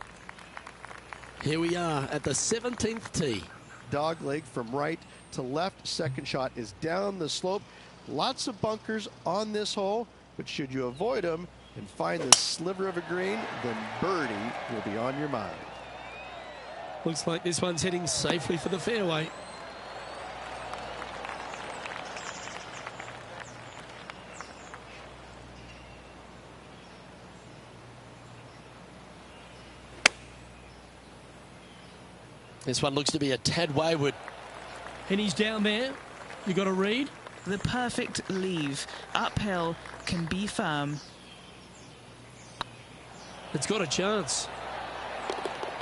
Here we are at the 17th tee. Dog leg from right to left. Second shot is down the slope. Lots of bunkers on this hole, but should you avoid them and find this sliver of a green, then birdie will be on your mind. Looks like this one's heading safely for the fairway. This one looks to be a tad wayward. And he's down there. You got a read? The perfect leave. Uphill, can be firm. It's got a chance.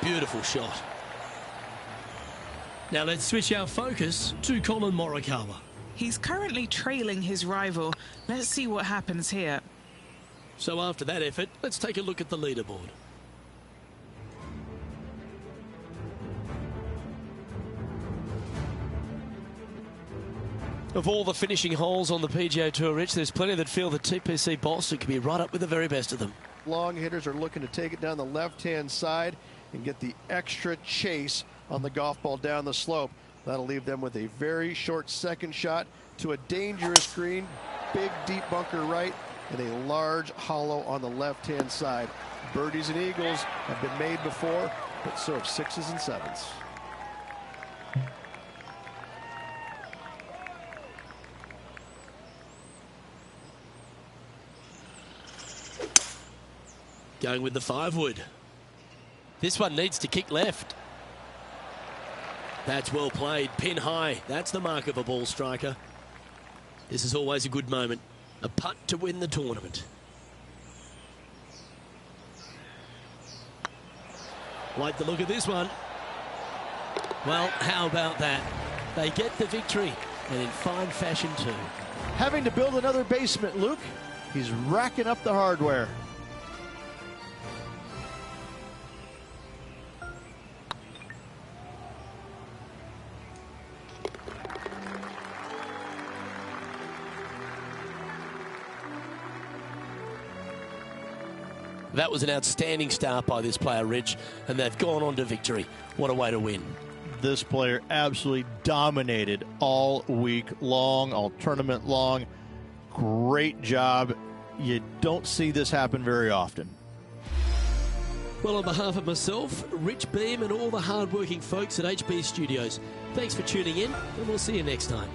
Beautiful shot. Now let's switch our focus to Colin Morikawa. He's currently trailing his rival. Let's see what happens here. So after that effort, let's take a look at the leaderboard. Of all the finishing holes on the PGA Tour, Rich, there's plenty that feel that TPC Boston could be right up with the very best of them. Long hitters are looking to take it down the left-hand side and get the extra chase on the golf ball down the slope. That'll leave them with a very short second shot to a dangerous green, big deep bunker right, and a large hollow on the left-hand side. Birdies and eagles have been made before, but so have sixes and sevens. Going with the 5-wood. This one needs to kick left. That's well played. Pin high. That's the mark of a ball striker. This is always a good moment. A putt to win the tournament. Like the look of this one. Well, how about that? They get the victory, and in fine fashion too. Having to build another basement, Luke. He's racking up the hardware. That was an outstanding start by this player, Rich, and they've gone on to victory. What a way to win. This player absolutely dominated all week long, all tournament long. Great job. You don't see this happen very often. Well, on behalf of myself, Rich Beam, and all the hard-working folks at HB Studios, thanks for tuning in, and we'll see you next time.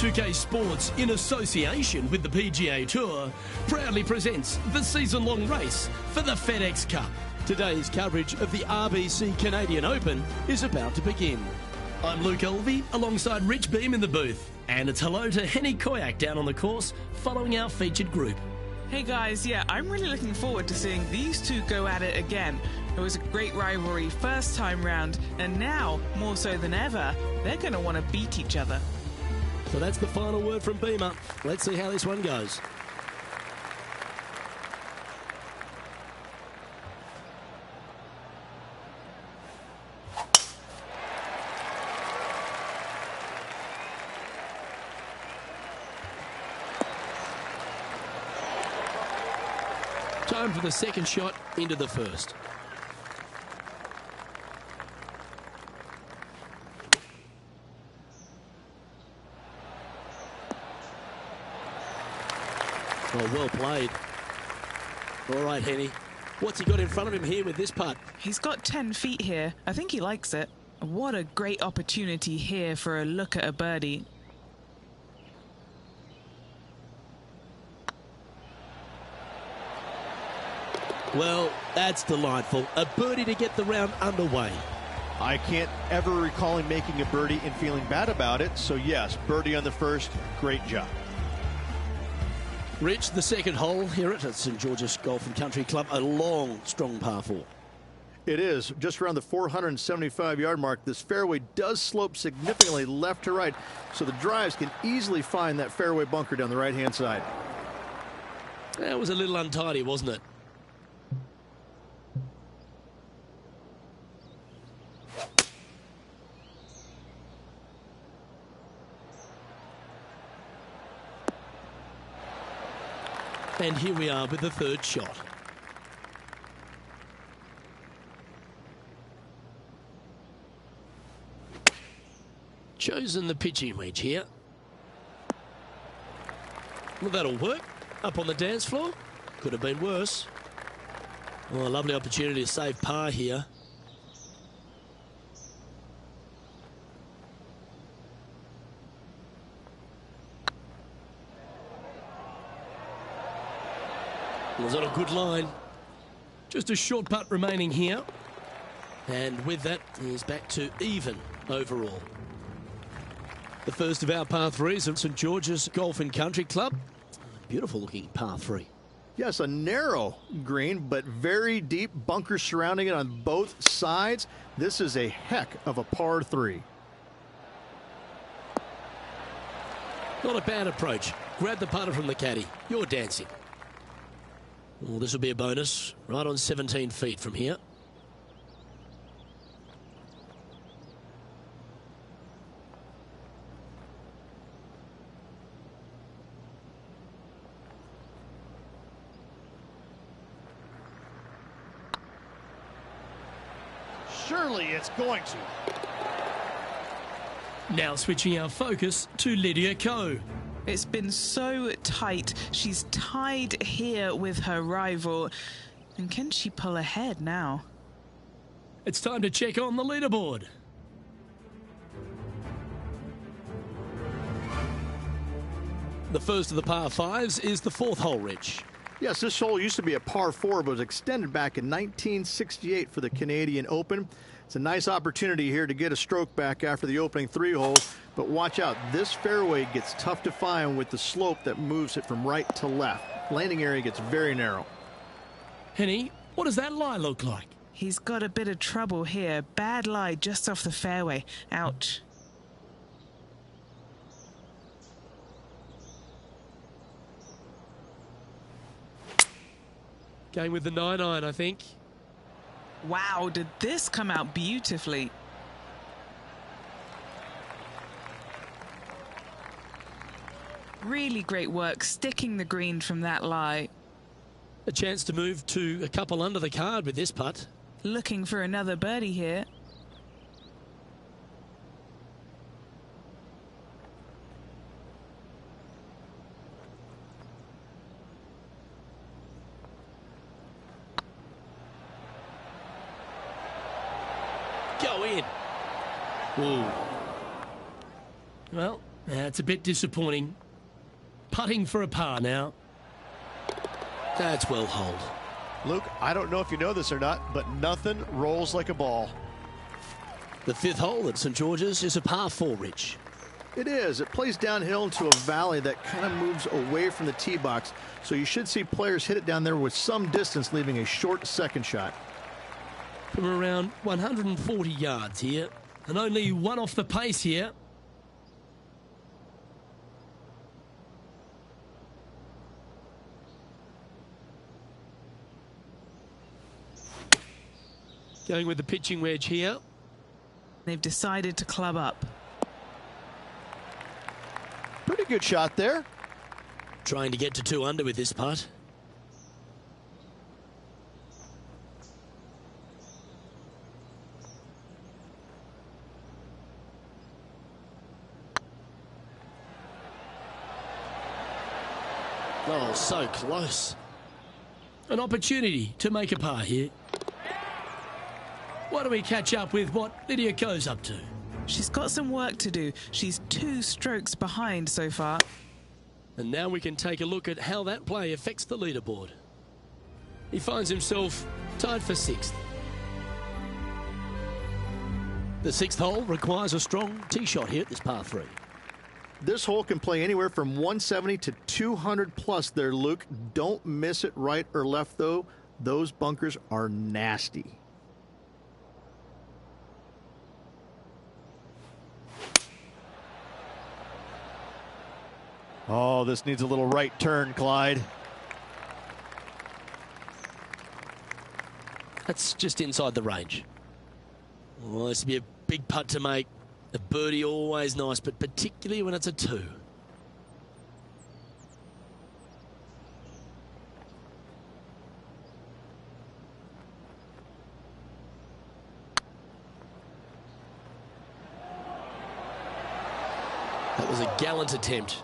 2K Sports, in association with the PGA Tour, proudly presents the season-long race for the FedEx Cup. Today's coverage of the RBC Canadian Open is about to begin. I'm Luke Elvey, alongside Rich Beam in the booth. And it's hello to Henny Koyak down on the course, following our featured group. Hey guys, yeah, I'm really looking forward to seeing these two go at it again. It was a great rivalry first time round, and now, more so than ever, they're going to want to beat each other. So that's the final word from Beamer. Let's see how this one goes. Time for the second shot into the first. Well played. All right, Henny. What's he got in front of him here with this putt? He's got 10 feet here. I think he likes it. What a great opportunity here for a look at a birdie. Well, that's delightful. A birdie to get the round underway. I can't ever recall him making a birdie and feeling bad about it. So yes, birdie on the first, great job. Rich, the second hole here at St George's Golf and Country Club, a long, strong par 4. It is just around the 475-yard mark. This fairway does slope significantly left to right, so the drives can easily find that fairway bunker down the right-hand side. That was a little untidy, wasn't it? And here we are with the third shot. Chosen the pitching wedge here. Well, that'll work. Up on the dance floor. Could have been worse. Oh, a lovely opportunity to save par here. Was on a good line. Just a short putt remaining here. And with that, he's back to even overall. The first of our par 3s at St George's Golf and Country Club. Beautiful looking par 3. Yes, a narrow green, but very deep bunkers surrounding it on both sides. This is a heck of a par 3. Not a bad approach. Grab the putter from the caddy. You're dancing. Well, this will be a bonus. Right on 17 feet from here. Surely it's going to. Now switching our focus to Lydia Ko. It's been so tight. She's tied here with her rival. And can she pull ahead now? It's time to check on the leaderboard. The first of the par 5s is the fourth hole, Rich. Yes, this hole used to be a par 4, but was extended back in 1968 for the Canadian Open. It's a nice opportunity here to get a stroke back after the opening 3 holes, but watch out. This fairway gets tough to find with the slope that moves it from right to left. Landing area gets very narrow. Henny, what does that lie look like? He's got a bit of trouble here. Bad lie just off the fairway. Ouch. Going with the 9-iron, I think. Wow, did this come out beautifully? Really great work sticking the green from that lie. A chance to move to a couple under the card with this putt. Looking for another birdie here. Go in. Ooh. Well, It's a bit disappointing. Putting for a par now. That's well holed. Luke, I don't know if you know this or not, but nothing rolls like a ball. The fifth hole at St George's is a par 4, Rich. It is. It plays downhill into a valley that kind of moves away from the tee box, so you should see players hit it down there with some distance, leaving a short second shot. From around 140 yards here, and only one off the pace here. Going with the pitching wedge here. They've decided to club up. Pretty good shot there. Trying to get to 2 under with this putt. Oh, so close. An opportunity to make a par here. Why don't we catch up with what Lydia Ko's up to? She's got some work to do. She's 2 strokes behind so far. And now we can take a look at how that play affects the leaderboard. He finds himself tied for 6th. The 6th hole requires a strong tee shot here at this par 3. This hole can play anywhere from 170 to 200 plus there, Luke. Don't miss it right or left, though. Those bunkers are nasty. Oh, this needs a little right turn, Clyde. That's just inside the range. Well, this would be a big putt to make. A birdie always nice, but particularly when it's a 2. That was a gallant attempt.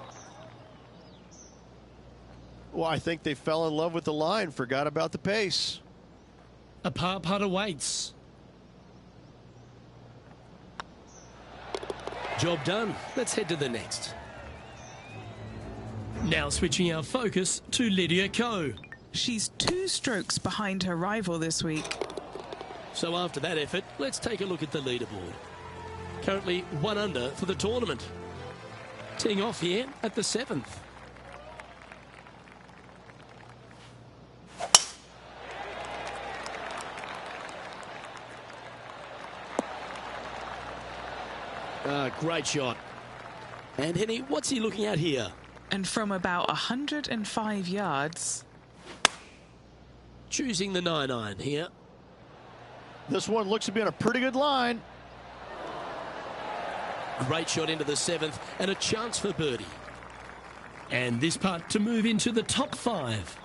Well, I think they fell in love with the line, forgot about the pace. A par putt awaits. Job done. Let's head to the next. Now switching our focus to Lydia Ko. She's 2 strokes behind her rival this week. So after that effort, let's take a look at the leaderboard. Currently 1 under for the tournament. Teeing off here at the 7th. Great shot. And Henny, what's he looking at here? And from about 105 yards. Choosing the 9-iron here. This one looks to be on a pretty good line. Great shot into the 7th and a chance for birdie. And this putt to move into the top 5.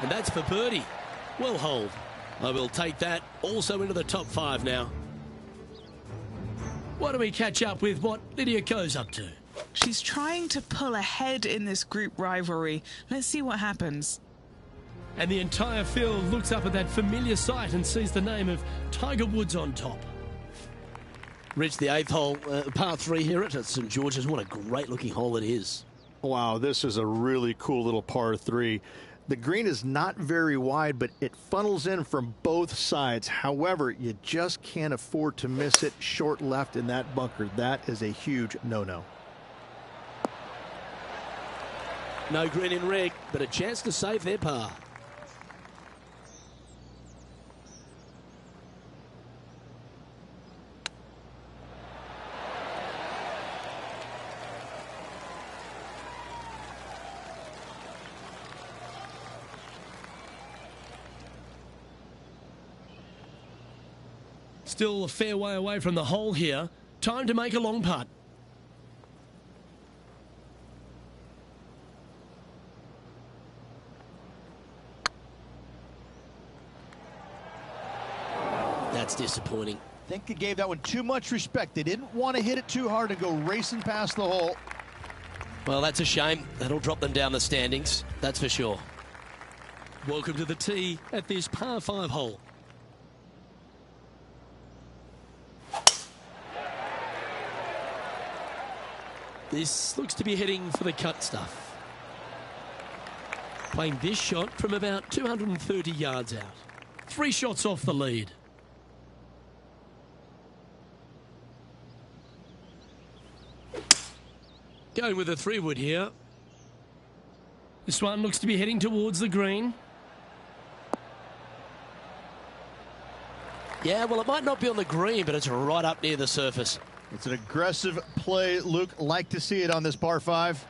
And that's for birdie. Well holed. I will take that also into the top 5 now. Why don't we catch up with what Lydia Ko's up to? She's trying to pull ahead in this group rivalry. Let's see what happens. And the entire field looks up at that familiar sight and sees the name of Tiger Woods on top. Reached the 8th hole, par 3 here at St George's. What a great looking hole it is. Wow, this is a really cool little par 3. The green is not very wide, but it funnels in from both sides. However, you just can't afford to miss it short left in that bunker. That is a huge no-no. No green in red, but a chance to save their par. Still a fair way away from the hole here. Time to make a long putt. That's disappointing. I think they gave that one too much respect. They didn't want to hit it too hard and go racing past the hole. Well, that's a shame. That'll drop them down the standings, that's for sure. Welcome to the tee at this par 5 hole. This looks to be heading for the cut stuff. Playing this shot from about 230 yards out. 3 shots off the lead. Going with a 3-wood here. This one looks to be heading towards the green. Yeah, well, it might not be on the green, but it's right up near the surface. It's an aggressive play, Luke. Like to see it on this par 5.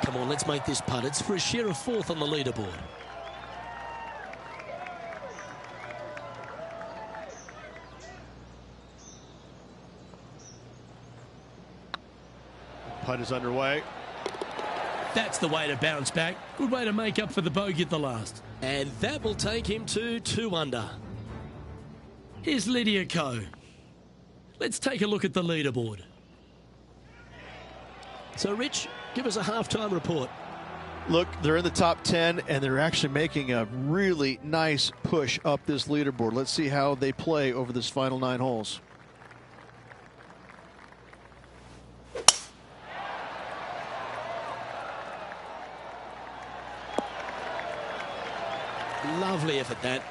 Come on, let's make this putt. It's for a share of 4th on the leaderboard. Putt is underway. That's the way to bounce back. Good way to make up for the bogey at the last. And that will take him to 2 under. Here's Lydia Ko. Let's take a look at the leaderboard. So, Rich, give us a halftime report. Look, they're in the top 10, and they're actually making a really nice push up this leaderboard. Let's see how they play over this final 9 holes. Lovely effort, that.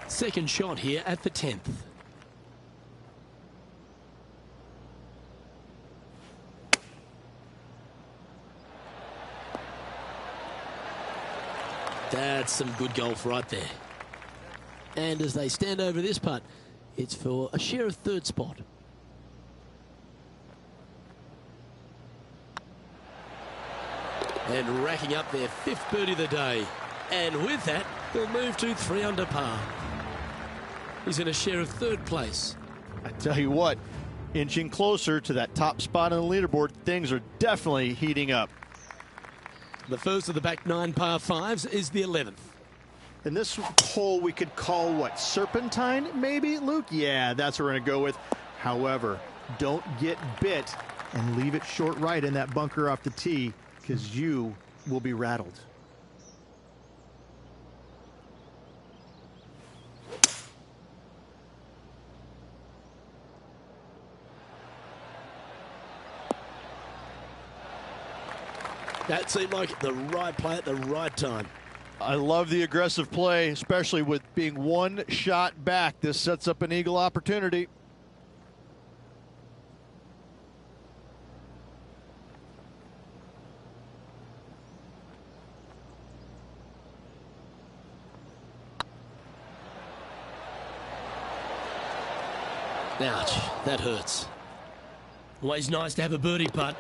Second shot here at the 10th. That's some good golf right there. And as they stand over this putt, it's for a share of 3rd spot. And racking up their 5th birdie of the day. And with that, they'll move to 3 under par. He's in a share of 3rd place. I tell you what, inching closer to that top spot on the leaderboard, things are definitely heating up. The first of the back 9 par 5s is the 11th. And this hole we could call what, serpentine maybe, Luke? Yeah, that's what we're going to go with. However, don't get bit and leave it short right in that bunker off the tee, because you will be rattled. That seemed like the right play at the right time. I love the aggressive play, especially with being 1 shot back. This sets up an eagle opportunity. Ouch, that hurts. Always nice to have a birdie putt.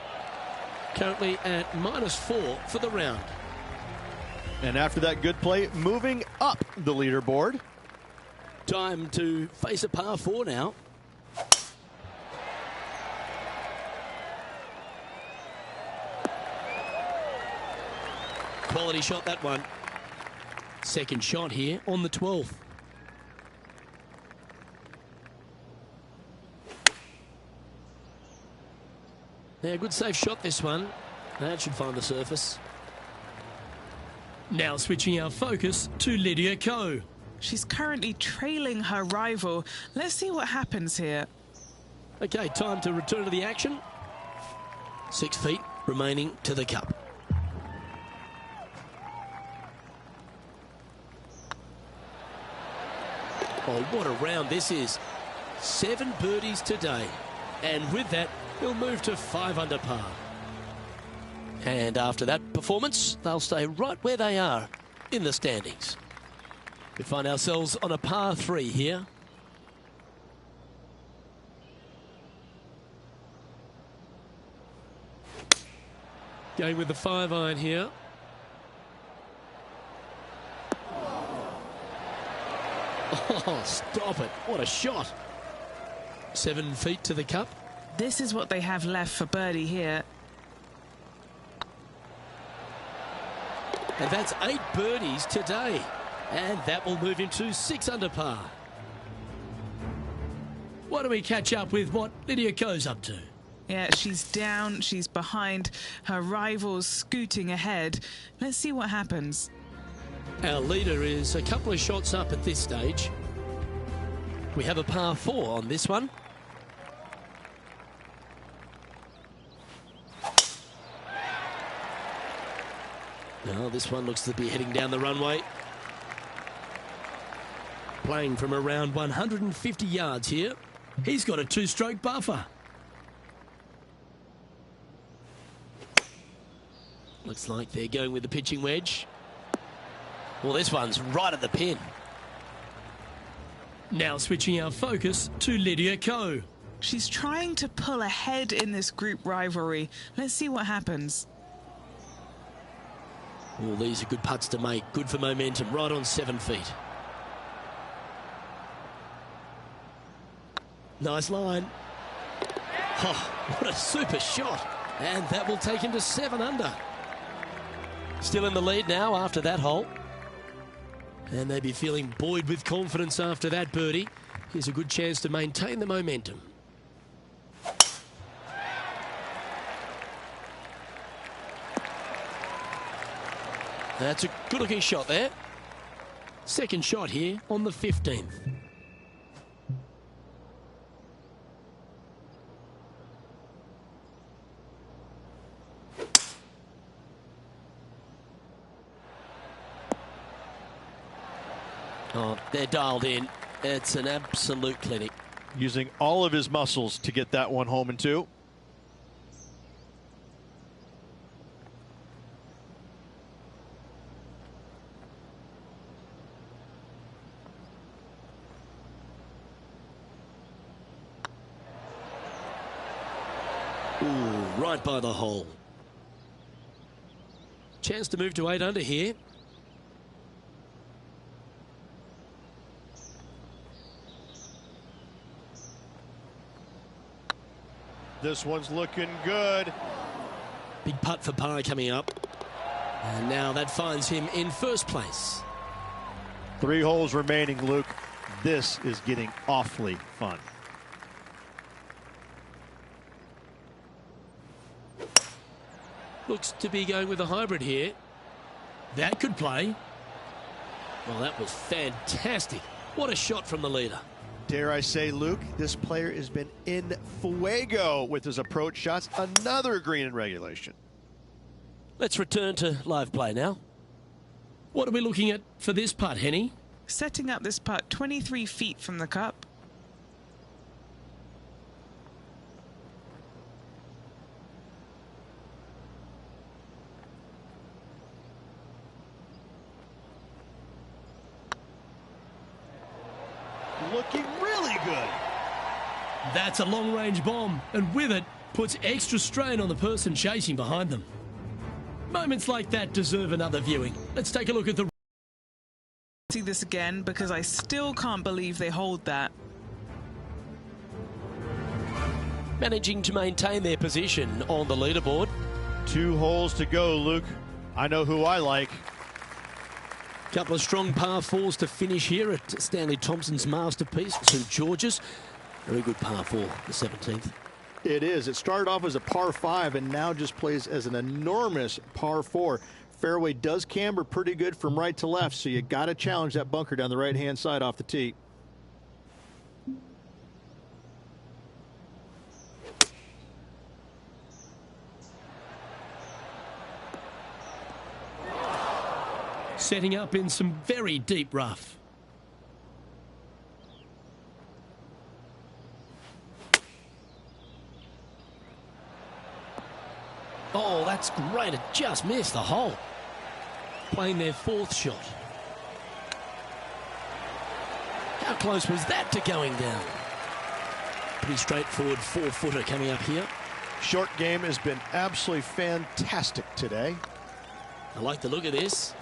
Currently at -4 for the round. And after that good play, moving up the leaderboard. Time to face a par 4 now. Quality shot, that one. Second shot here on the 12th. Yeah, good safe shot, this one. That should find the surface. Now switching our focus to Lydia Ko. She's currently trailing her rival. Let's see what happens here. Okay, time to return to the action. 6 feet remaining to the cup. Oh, what a round this is. 7 birdies today. And with that, he'll move to 5 under par. And after that performance, they'll stay right where they are in the standings. We find ourselves on a par 3 here. Going with the 5-iron here. Oh, stop it. What a shot. 7 feet to the cup. This is what they have left for birdie here. And that's 8 birdies today. And that will move him to 6 under par. Why don't we catch up with what Lydia Ko's up to? Yeah, she's down, she's behind, her rival's scooting ahead. Let's see what happens. Our leader is a couple of shots up at this stage. We have a par 4 on this one. Now this one looks to be heading down the runway. Playing from around 150 yards here. He's got a two-stroke buffer. Looks like they're going with the pitching wedge. Well, this one's right at the pin. Now switching our focus to Lydia Ko. She's trying to pull ahead in this group rivalry. Let's see what happens. Well, these are good putts to make. Good for momentum. Right on 7 feet. Nice line. Oh, what a super shot. And that will take him to 7 under. Still in the lead now after that hole. And they'd be feeling buoyed with confidence after that birdie. Here's a good chance to maintain the momentum. That's a good-looking shot there. Second shot here on the 15th. Oh, they're dialed in. It's an absolute clinic. Using all of his muscles to get that one home and two. Ooh, right by the hole. Chance to move to 8 under here. This one's looking good. Big putt for par coming up. And now that finds him in first place. 3 holes remaining, Luke. This is getting awfully fun. Looks to be going with a hybrid here. That could play. Well, that was fantastic. What a shot from the leader. Dare I say, Luke, this player has been in fuego with his approach shots. Another green in regulation. Let's return to live play now. What are we looking at for this putt, Henny? Setting up this putt 23 feet from the cup. Looking really good. That's a long-range bomb, and with it, puts extra strain on the person chasing behind them. Moments like that deserve another viewing. Let's take a look at the... See this again because I still can't believe they hold that. Managing to maintain their position on the leaderboard. 2 holes to go, Luke. I know who I like. Couple of strong par 4s to finish here at Stanley Thompson's masterpiece, St George's. Very good par 4, the 17th. It is. It started off as a par 5 and now just plays as an enormous par 4. Fairway does camber pretty good from right to left, so you got to challenge that bunker down the right-hand side off the tee. Setting up in some very deep rough. Oh, that's great. It just missed the hole. Playing their 4th shot. How close was that to going down? Pretty straightforward 4-footer coming up here. Short game has been absolutely fantastic today. I like the look of this.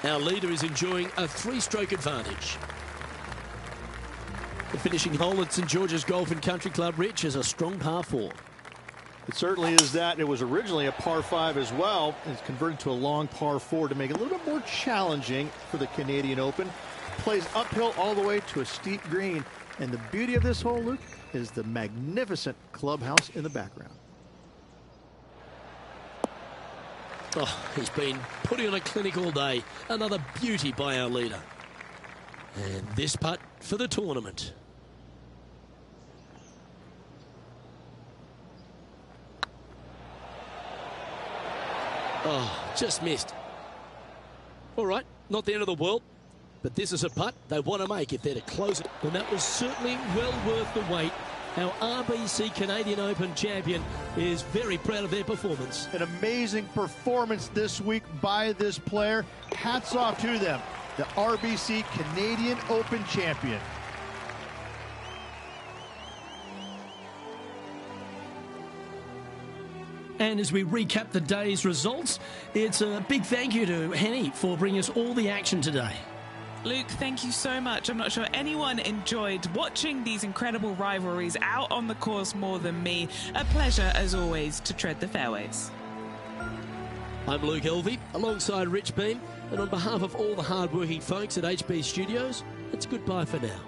Our leader is enjoying a 3-stroke advantage. The finishing hole at St George's Golf and Country Club, Rich, is a strong par 4. It certainly is that. It was originally a par 5 as well. It's converted to a long par 4 to make it a little bit more challenging for the Canadian Open. Plays uphill all the way to a steep green. And the beauty of this hole, Luke, is the magnificent clubhouse in the background. Oh, he's been putting on a clinic all day. Another beauty by our leader. And this putt for the tournament. Oh, just missed. All right, not the end of the world, but this is a putt they want to make if they're to close it. And that was certainly well worth the wait. Our RBC Canadian Open champion is very proud of their performance. An amazing performance this week by this player. Hats off to them, the RBC Canadian Open champion. And as we recap the day's results, it's a big thank you to Henny for bringing us all the action today. Luke, thank you so much. I'm not sure anyone enjoyed watching these incredible rivalries out on the course more than me. A pleasure, as always, to tread the fairways. I'm Luke Elvey, alongside Rich Beam, and on behalf of all the hard-working folks at HB Studios, it's goodbye for now.